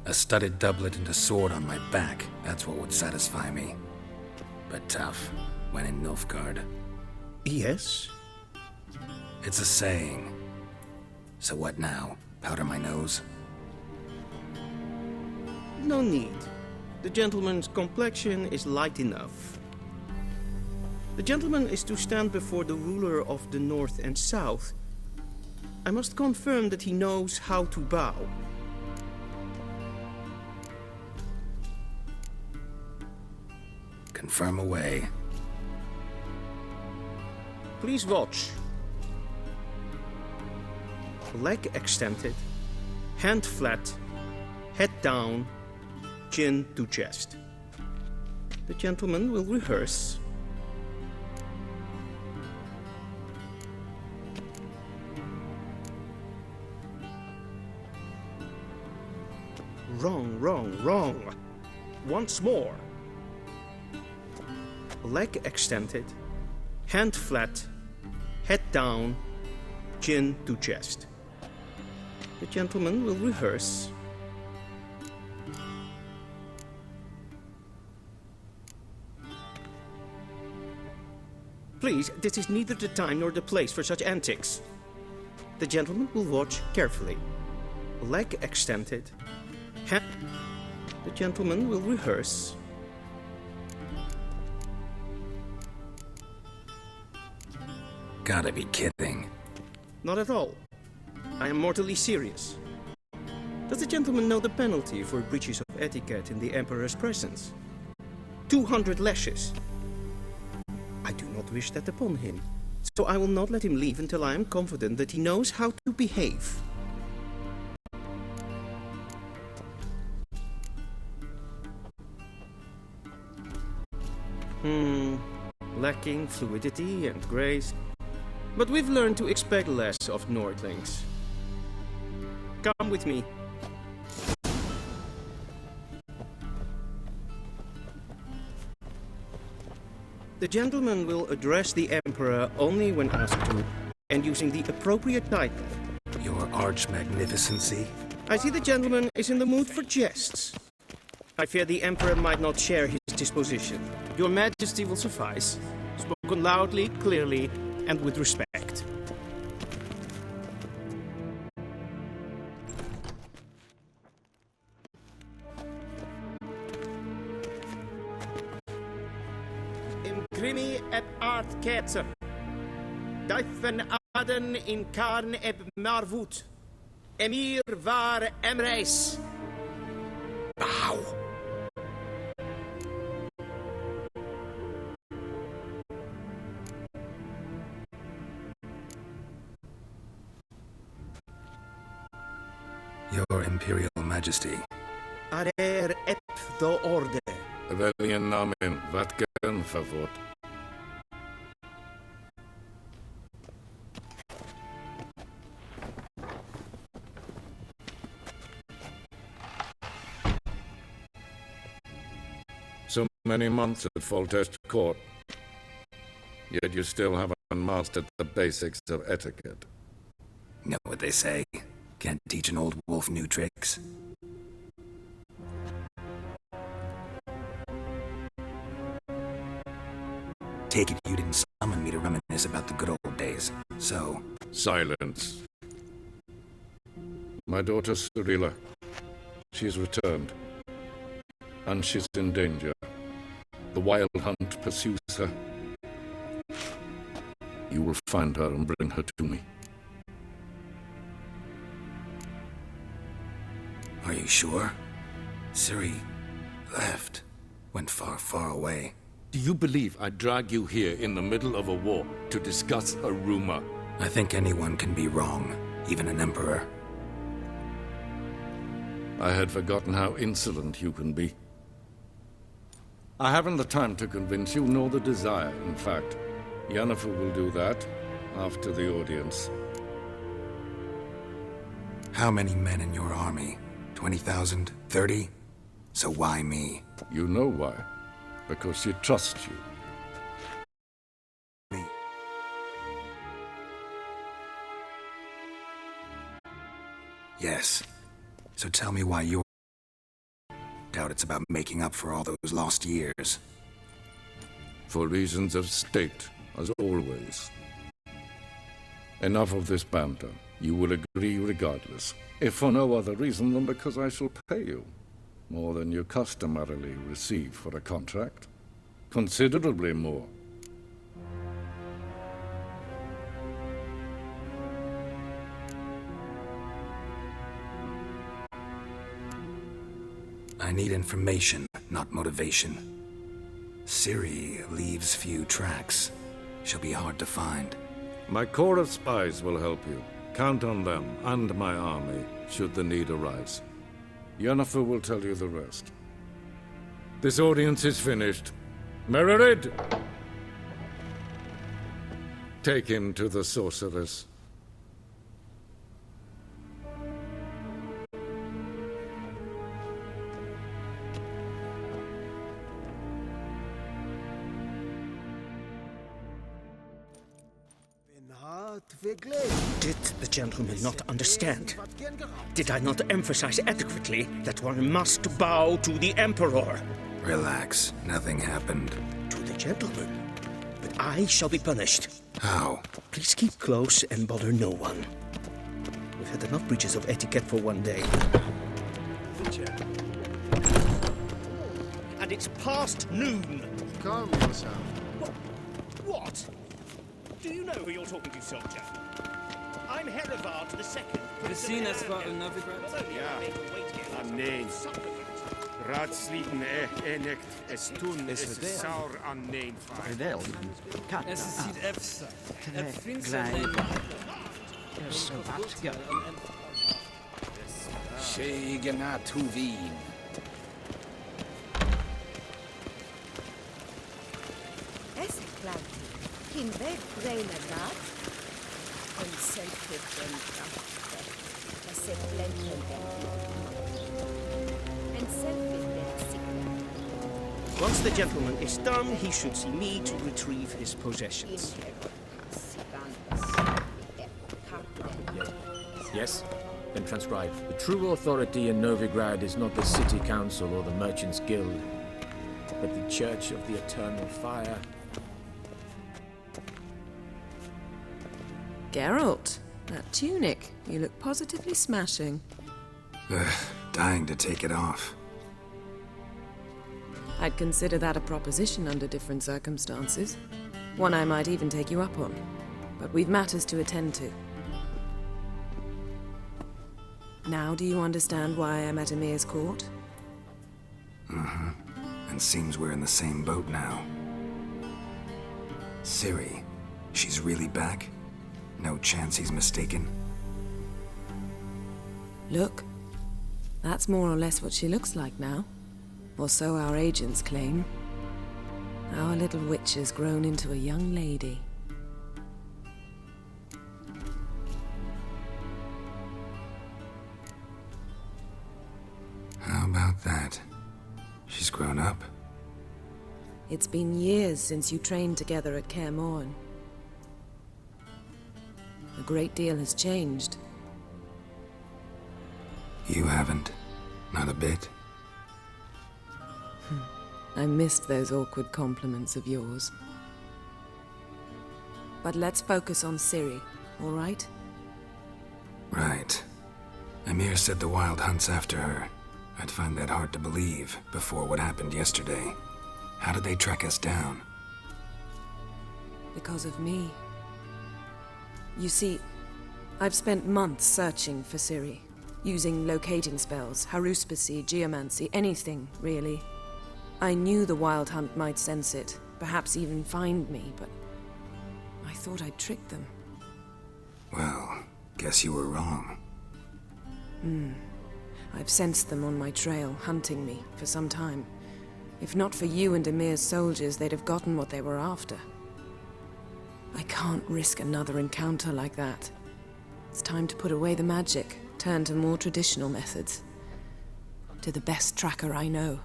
A studded doublet and a sword on my back, that's what would satisfy me. But tough, when in Nilfgaard. Yes? It's a saying. So what now? Powder my nose? No need. The gentleman's complexion is light enough. The gentleman is to stand before the ruler of the North and South. I must confirm that he knows how to bow. Confirm away. Please watch. Leg extended, hand flat, head down, chin to chest. The gentleman will rehearse. Wrong, wrong, wrong. Once more. Leg extended, hand flat, head down, chin to chest. The gentleman will rehearse. Please, this is neither the time nor the place for such antics. The gentleman will watch carefully. Leg extended. Hand. The gentleman will rehearse. Gotta be kidding. Not at all. I am mortally serious. Does the gentleman know the penalty for breaches of etiquette in the Emperor's presence? 200 lashes. I do not wish that upon him, so I will not let him leave until I am confident that he knows how to behave. Lacking fluidity and grace. But we've learned to expect less of Nordlings. Come with me. The gentleman will address the Emperor only when asked to, and using the appropriate title. Your Arch-Magnificency? I see the gentleman is in the mood for jests. I fear the Emperor might not share his disposition. Your Majesty will suffice. Spoken loudly, clearly, and with respect. Imprimi et art ketzer. Duifen aden in karn eb marvoet. Emir var emreis. Bow. Your Imperial Majesty. Arer ep the orde. Weljen namen, wat kan verwoord? So many months at Foltest Court, yet you still haven't mastered the basics of etiquette. Know what they say? Can't teach an old wolf new tricks. Take it you didn't summon me to reminisce about the good old days, so... Silence. My daughter Cyrilla, she's returned. And she's in danger. The wild hunt pursues her. You will find her and bring her to me. Are you sure? Ciri left. Went far, far away. Do you believe I drag you here in the middle of a war to discuss a rumor? I think anyone can be wrong, even an emperor. I had forgotten how insolent you can be. I haven't the time to convince you, nor the desire, in fact. Yenefer will do that after the audience. How many men in your army? 20,000? 30? So why me? You know why. Because she trusts you. Me. Yes. So tell me why you're... Doubt it's about making up for all those lost years. For reasons of state, as always. Enough of this banter. You will agree regardless. If for no other reason than because I shall pay you. More than you customarily receive for a contract. Considerably more. I need information, not motivation. Ciri leaves few tracks. She'll be hard to find. My corps of spies will help you. Count on them and my army, should the need arise. Yenefer will tell you the rest. This audience is finished. Mererid! Take him to the sorceress. Did the gentleman not understand? Did I not emphasize adequately that one must bow to the Emperor? Relax. Nothing happened. To the gentleman. But I shall be punished. How? Please keep close and bother no one. We've had enough breaches of etiquette for one day. And it's past noon. Calm yourself. What? Do you know who you're talking to, soldier? I'm Herivard the Second. Vecinas var Novigrad. Ja, amneen. Raadsliden enikt es tun es saur amneen vaar. Wel, Es sieht efsa. Så vackert. Shegena Tuvin. Es klauti. Kin weg reina dat. Once the gentleman is done, he should see me to retrieve his possessions. Yes? Then transcribe. The true authority in Novigrad is not the city council or the merchants' guild, but the Church of the Eternal Fire. Geralt, that tunic. You look positively smashing. Ugh, dying to take it off. I'd consider that a proposition under different circumstances. One I might even take you up on. But we've matters to attend to. Now do you understand why I'm at Emir's court? Mm-hmm. And seems we're in the same boat now. Ciri, she's really back? No chance he's mistaken? Look, that's more or less what she looks like now. Or so our agents claim. Our little witch has grown into a young lady. How about that? She's grown up? It's been years since you trained together at Kaer Morhen. A great deal has changed. You haven't. Not a bit. I missed those awkward compliments of yours. But let's focus on Ciri, all right? Right. Emir said the Wild Hunt's after her. I'd find that hard to believe before what happened yesterday. How did they track us down? Because of me. You see, I've spent months searching for Ciri, using locating spells, haruspicy, geomancy, anything, really. I knew the Wild Hunt might sense it, perhaps even find me, but I thought I'd tricked them. Well, guess you were wrong. I've sensed them on my trail, hunting me, for some time. If not for you and Emir's soldiers, they'd have gotten what they were after. I can't risk another encounter like that. It's time to put away the magic, turn to more traditional methods. To the best tracker I know.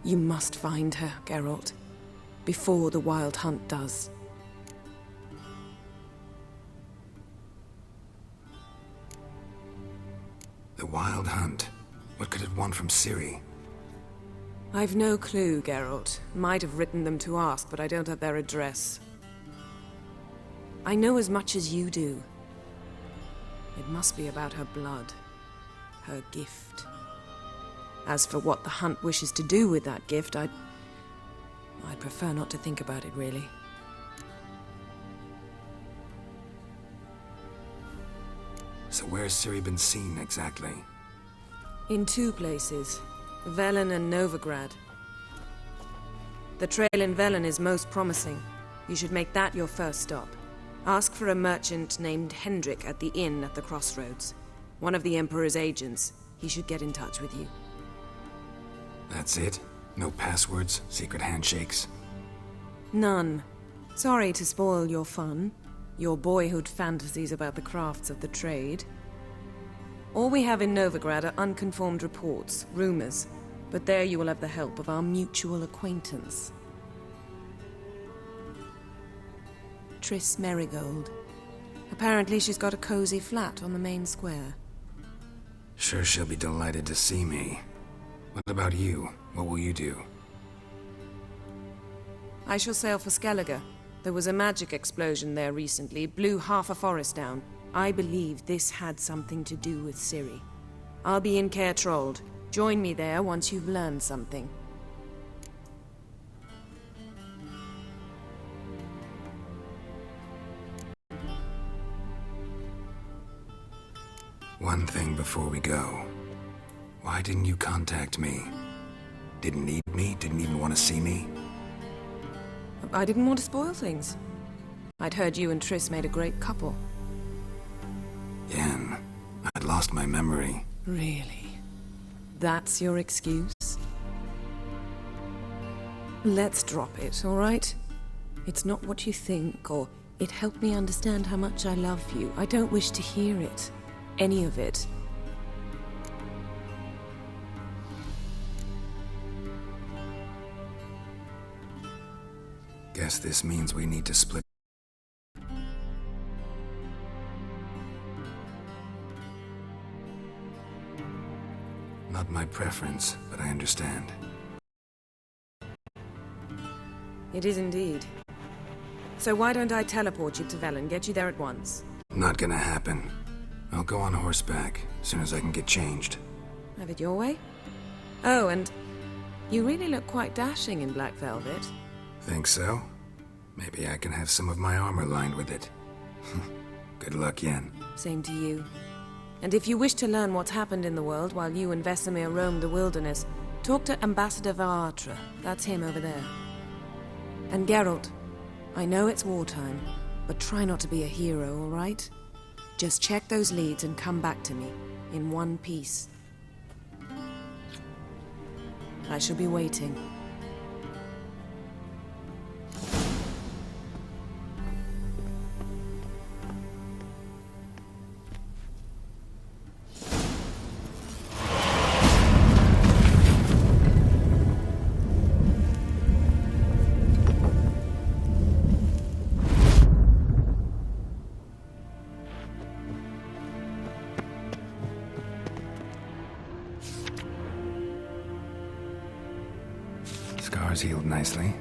You must find her, Geralt, before the Wild Hunt does. The Wild Hunt? What could it want from Ciri? I've no clue, Geralt. Might have written them to ask, but I don't have their address. I know as much as you do. It must be about her blood, her gift. As for what the Hunt wishes to do with that gift, I'd prefer not to think about it, really. So where's Ciri been seen, exactly? In two places, Velen and Novigrad. The trail in Velen is most promising. You should make that your first stop. Ask for a merchant named Hendrik at the inn at the crossroads. One of the Emperor's agents. He should get in touch with you. That's it? No passwords? Secret handshakes? None. Sorry to spoil your fun. Your boyhood fantasies about the crafts of the trade. All we have in Novigrad are unconfirmed reports, rumors. But there you will have the help of our mutual acquaintance. Triss Merigold. Apparently she's got a cozy flat on the main square. Sure she'll be delighted to see me. What about you? What will you do? I shall sail for Skellige. There was a magic explosion there recently, blew half a forest down. I believe this had something to do with Ciri. I'll be in Caer Trold. Join me there once you've learned something. One thing before we go. Why didn't you contact me? Didn't need me? Didn't even want to see me? I didn't want to spoil things. I'd heard you and Triss made a great couple. Yen, I'd lost my memory. Really? That's your excuse? Let's drop it, all right? It's not what you think, or It helped me understand how much I love you. I don't wish to hear it. Any of it. Guess this means we need to split. Not my preference, but I understand. It is indeed. So why don't I teleport you to Velen, get you there at once? Not gonna happen. I'll go on horseback, as soon as I can get changed. Have it your way? Oh, and you really look quite dashing in black velvet. Think so? Maybe I can have some of my armor lined with it. Good luck, Yen. Same to you. And if you wish to learn what's happened in the world while you and Vesemir roamed the wilderness, talk to Ambassador Varatra. That's him over there. And Geralt, I know it's wartime, but try not to be a hero, all right? Just check those leads and come back to me, in one piece. I shall be waiting. Scars healed nicely.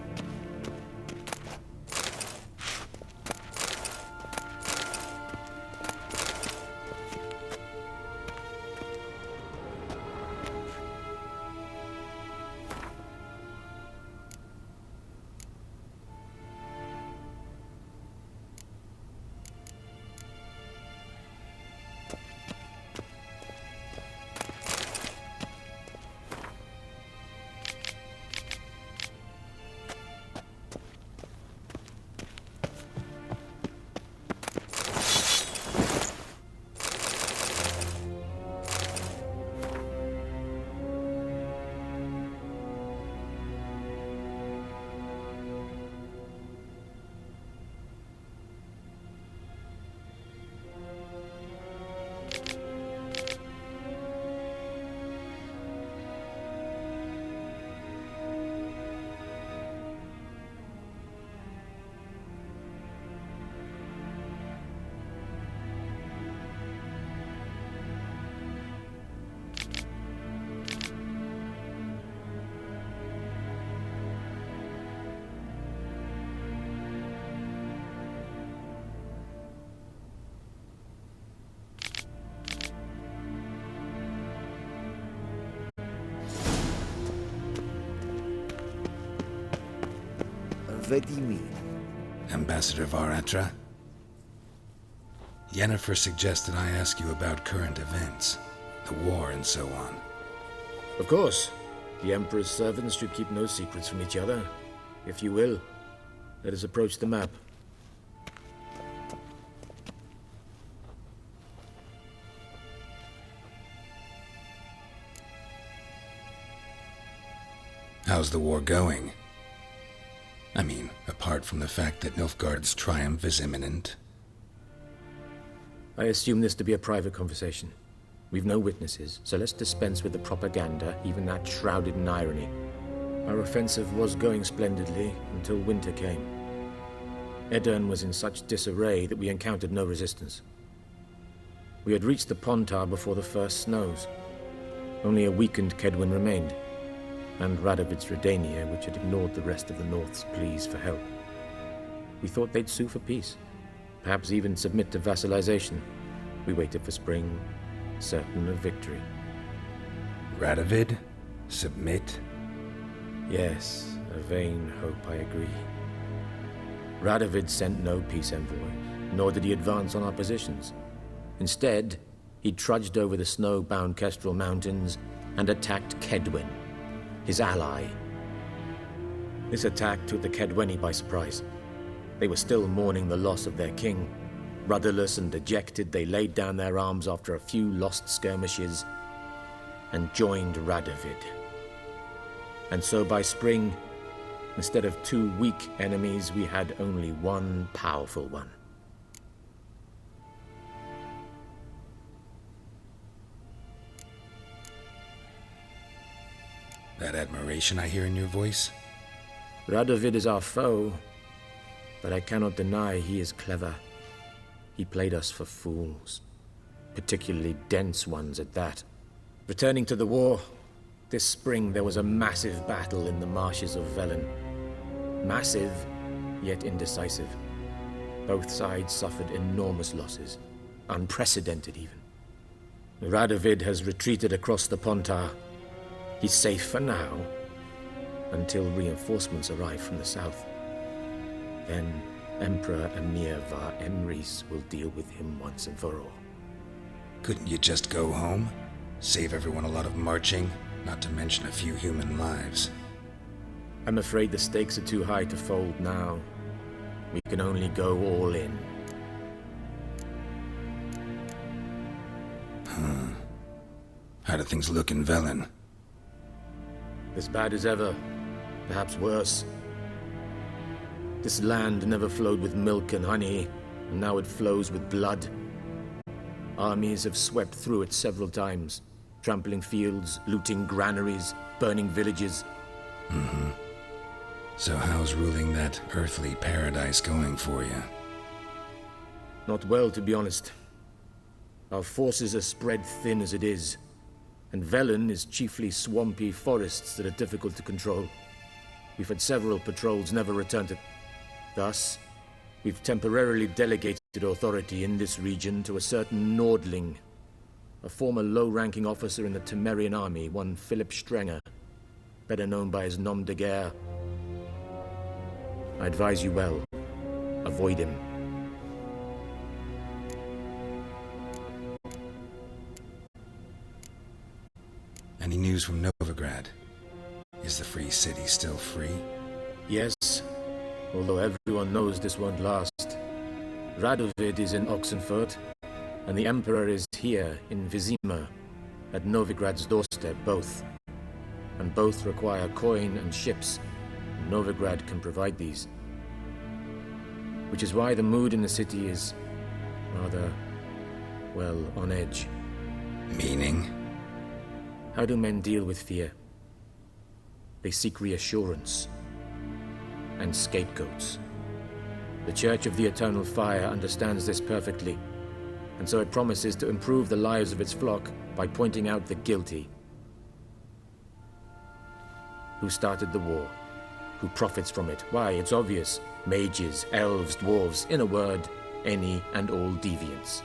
What do you mean? Ambassador Varatra? Yenefer suggested I ask you about current events, the war and so on. Of course. The Emperor's servants should keep no secrets from each other. If you will, let us approach the map. How's the war going? I mean, apart from the fact that Nilfgaard's triumph is imminent. I assume this to be a private conversation. We've no witnesses, so let's dispense with the propaganda, even that shrouded in irony. Our offensive was going splendidly until winter came. Edirn was in such disarray that we encountered no resistance. We had reached the Pontar before the first snows. Only a weakened Kedwin remained, and Radovid's Redania, which had ignored the rest of the North's pleas for help. We thought they'd sue for peace, perhaps even submit to vassalization. We waited for spring, certain of victory. Radovid? Submit? Yes, a vain hope, I agree. Radovid sent no peace envoy, nor did he advance on our positions. Instead, he trudged over the snow-bound Kestrel Mountains and attacked Kedwen, his ally. This attack took the Kedweni by surprise. They were still mourning the loss of their king. Rudderless and dejected, they laid down their arms after a few lost skirmishes and joined Radovid. And so by spring, Instead of 2 weak enemies, we had only one powerful one. That admiration I hear in your voice? Radovid is our foe, but I cannot deny he is clever. He played us for fools, particularly dense ones at that. Returning to the war, this spring there was a massive battle in the marshes of Velen. Massive, yet indecisive. Both sides suffered enormous losses, unprecedented even. Radovid has retreated across the Pontar. He's safe for now, until reinforcements arrive from the south. Then Emperor Emir var Emrys will deal with him once and for all. Couldn't you just go home? Save everyone a lot of marching, not to mention a few human lives. I'm afraid the stakes are too high to fold now. We can only go all in. How do things look in Velen? As bad as ever, perhaps worse. This land never flowed with milk and honey, and now it flows with blood. Armies have swept through it several times, trampling fields, looting granaries, burning villages. So how's ruling that earthly paradise going for you? Not well, to be honest. Our forces are spread thin as it is, and Velen is chiefly swampy forests that are difficult to control. We've had several patrols never return to... Thus, we've temporarily delegated authority in this region to a certain Nordling, a former low-ranking officer in the Temerian army, one Philip Strenger, better known by his nom de guerre. I advise you well. Avoid him. Any news from Novigrad? Is the free city still free? Yes, although everyone knows this won't last. Radovid is in Oxenfurt, and the Emperor is here in Vizima, at Novigrad's doorstep, both. And both require coin and ships. Novigrad can provide these. Which is why the mood in the city is rather, well, on edge. Meaning? How do men deal with fear? They seek reassurance and scapegoats. The Church of the Eternal Fire understands this perfectly, and so it promises to improve the lives of its flock by pointing out the guilty. Who started the war? Who profits from it? Why, it's obvious. Mages, elves, dwarves, in a word, any and all deviants.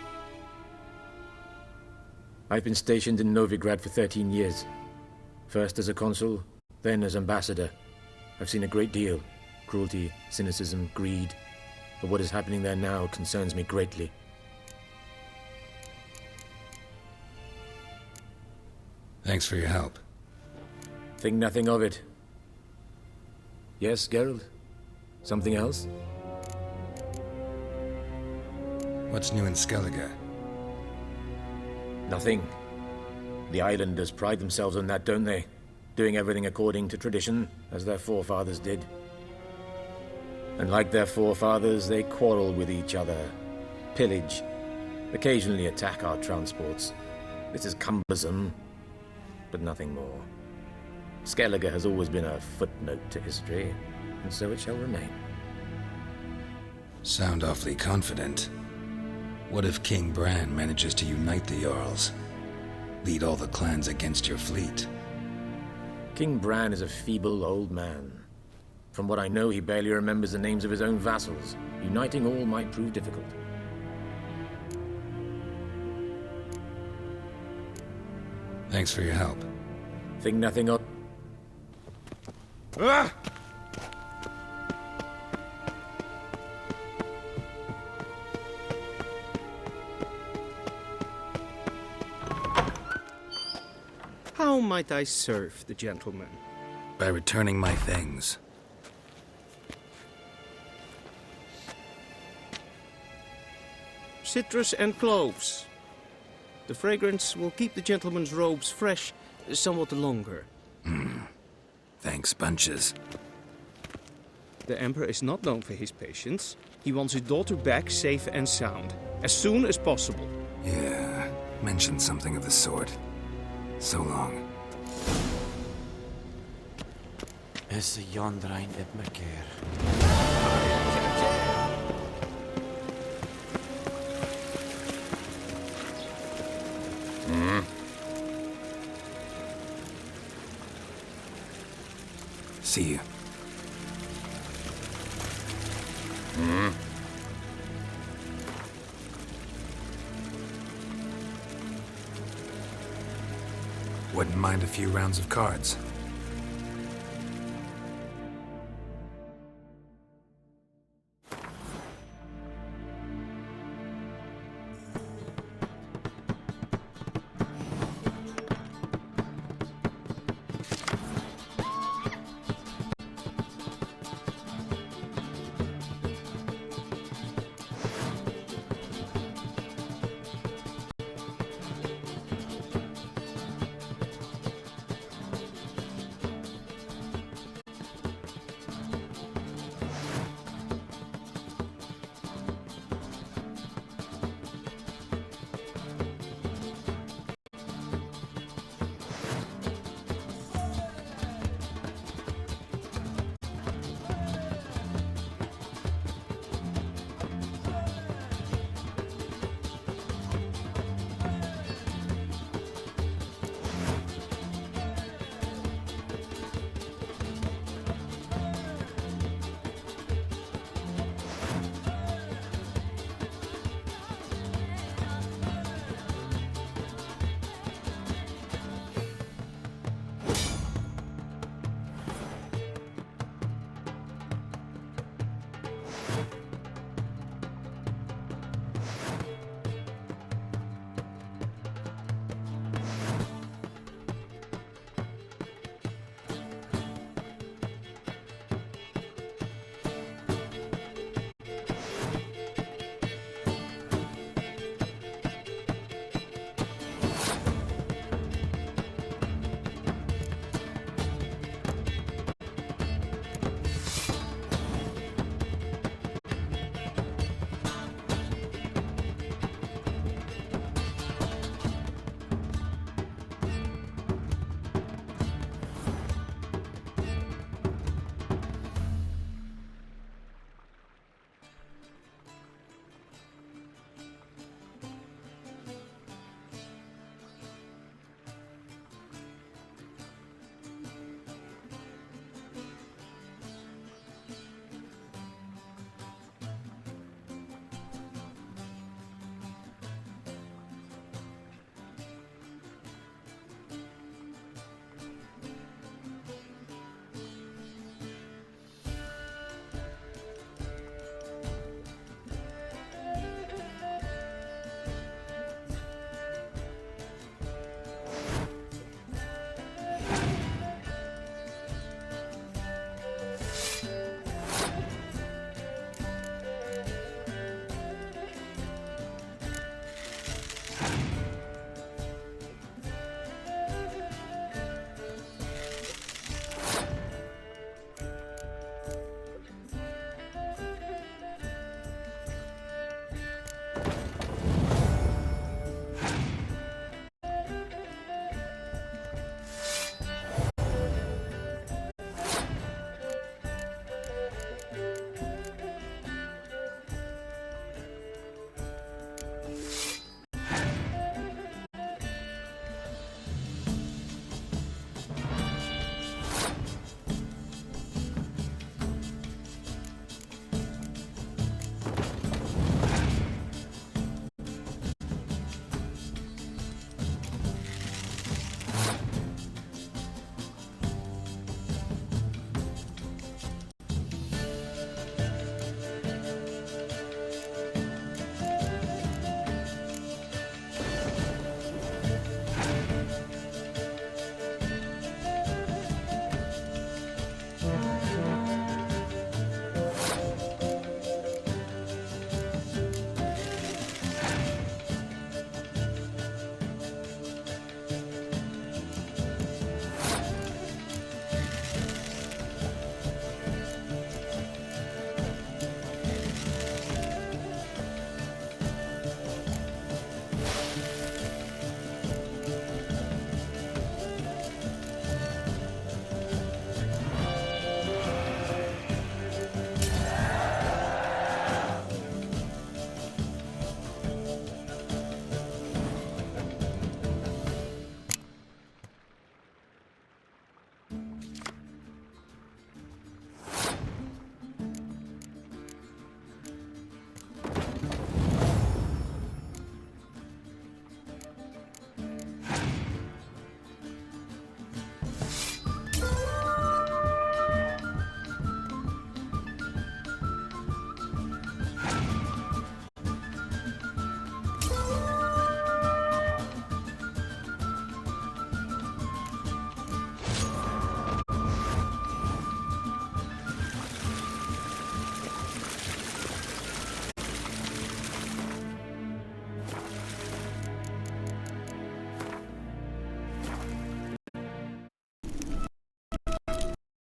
I've been stationed in Novigrad for 13 years. First as a consul, then as ambassador. I've seen a great deal. Cruelty, cynicism, greed. But what is happening there now concerns me greatly. Thanks for your help. Think nothing of it. Yes, Geralt? Something else? What's new in Skellige? Nothing. The islanders pride themselves on that, don't they? Doing everything according to tradition, as their forefathers did. And like their forefathers, they quarrel with each other, pillage, occasionally attack our transports. This is cumbersome, but nothing more. Skellige has always been a footnote to history, and so it shall remain. Sound awfully confident. What if King Bran manages to unite the Jarls? Lead all the clans against your fleet? King Bran is a feeble old man. From what I know, he barely remembers the names of his own vassals. Uniting all might prove difficult. Thanks for your help. Think nothing of... Ah! How might I serve the gentleman? By returning my things. Citrus and cloves. The fragrance will keep the gentleman's robes fresh somewhat longer. Thanks, bunches. The Emperor is not known for his patience. He wants his daughter back safe and sound, as soon as possible. Yeah, mentioned something of the sort. So long. Is the Yondrain et Merker. See you. Wouldn't mind a few rounds of cards.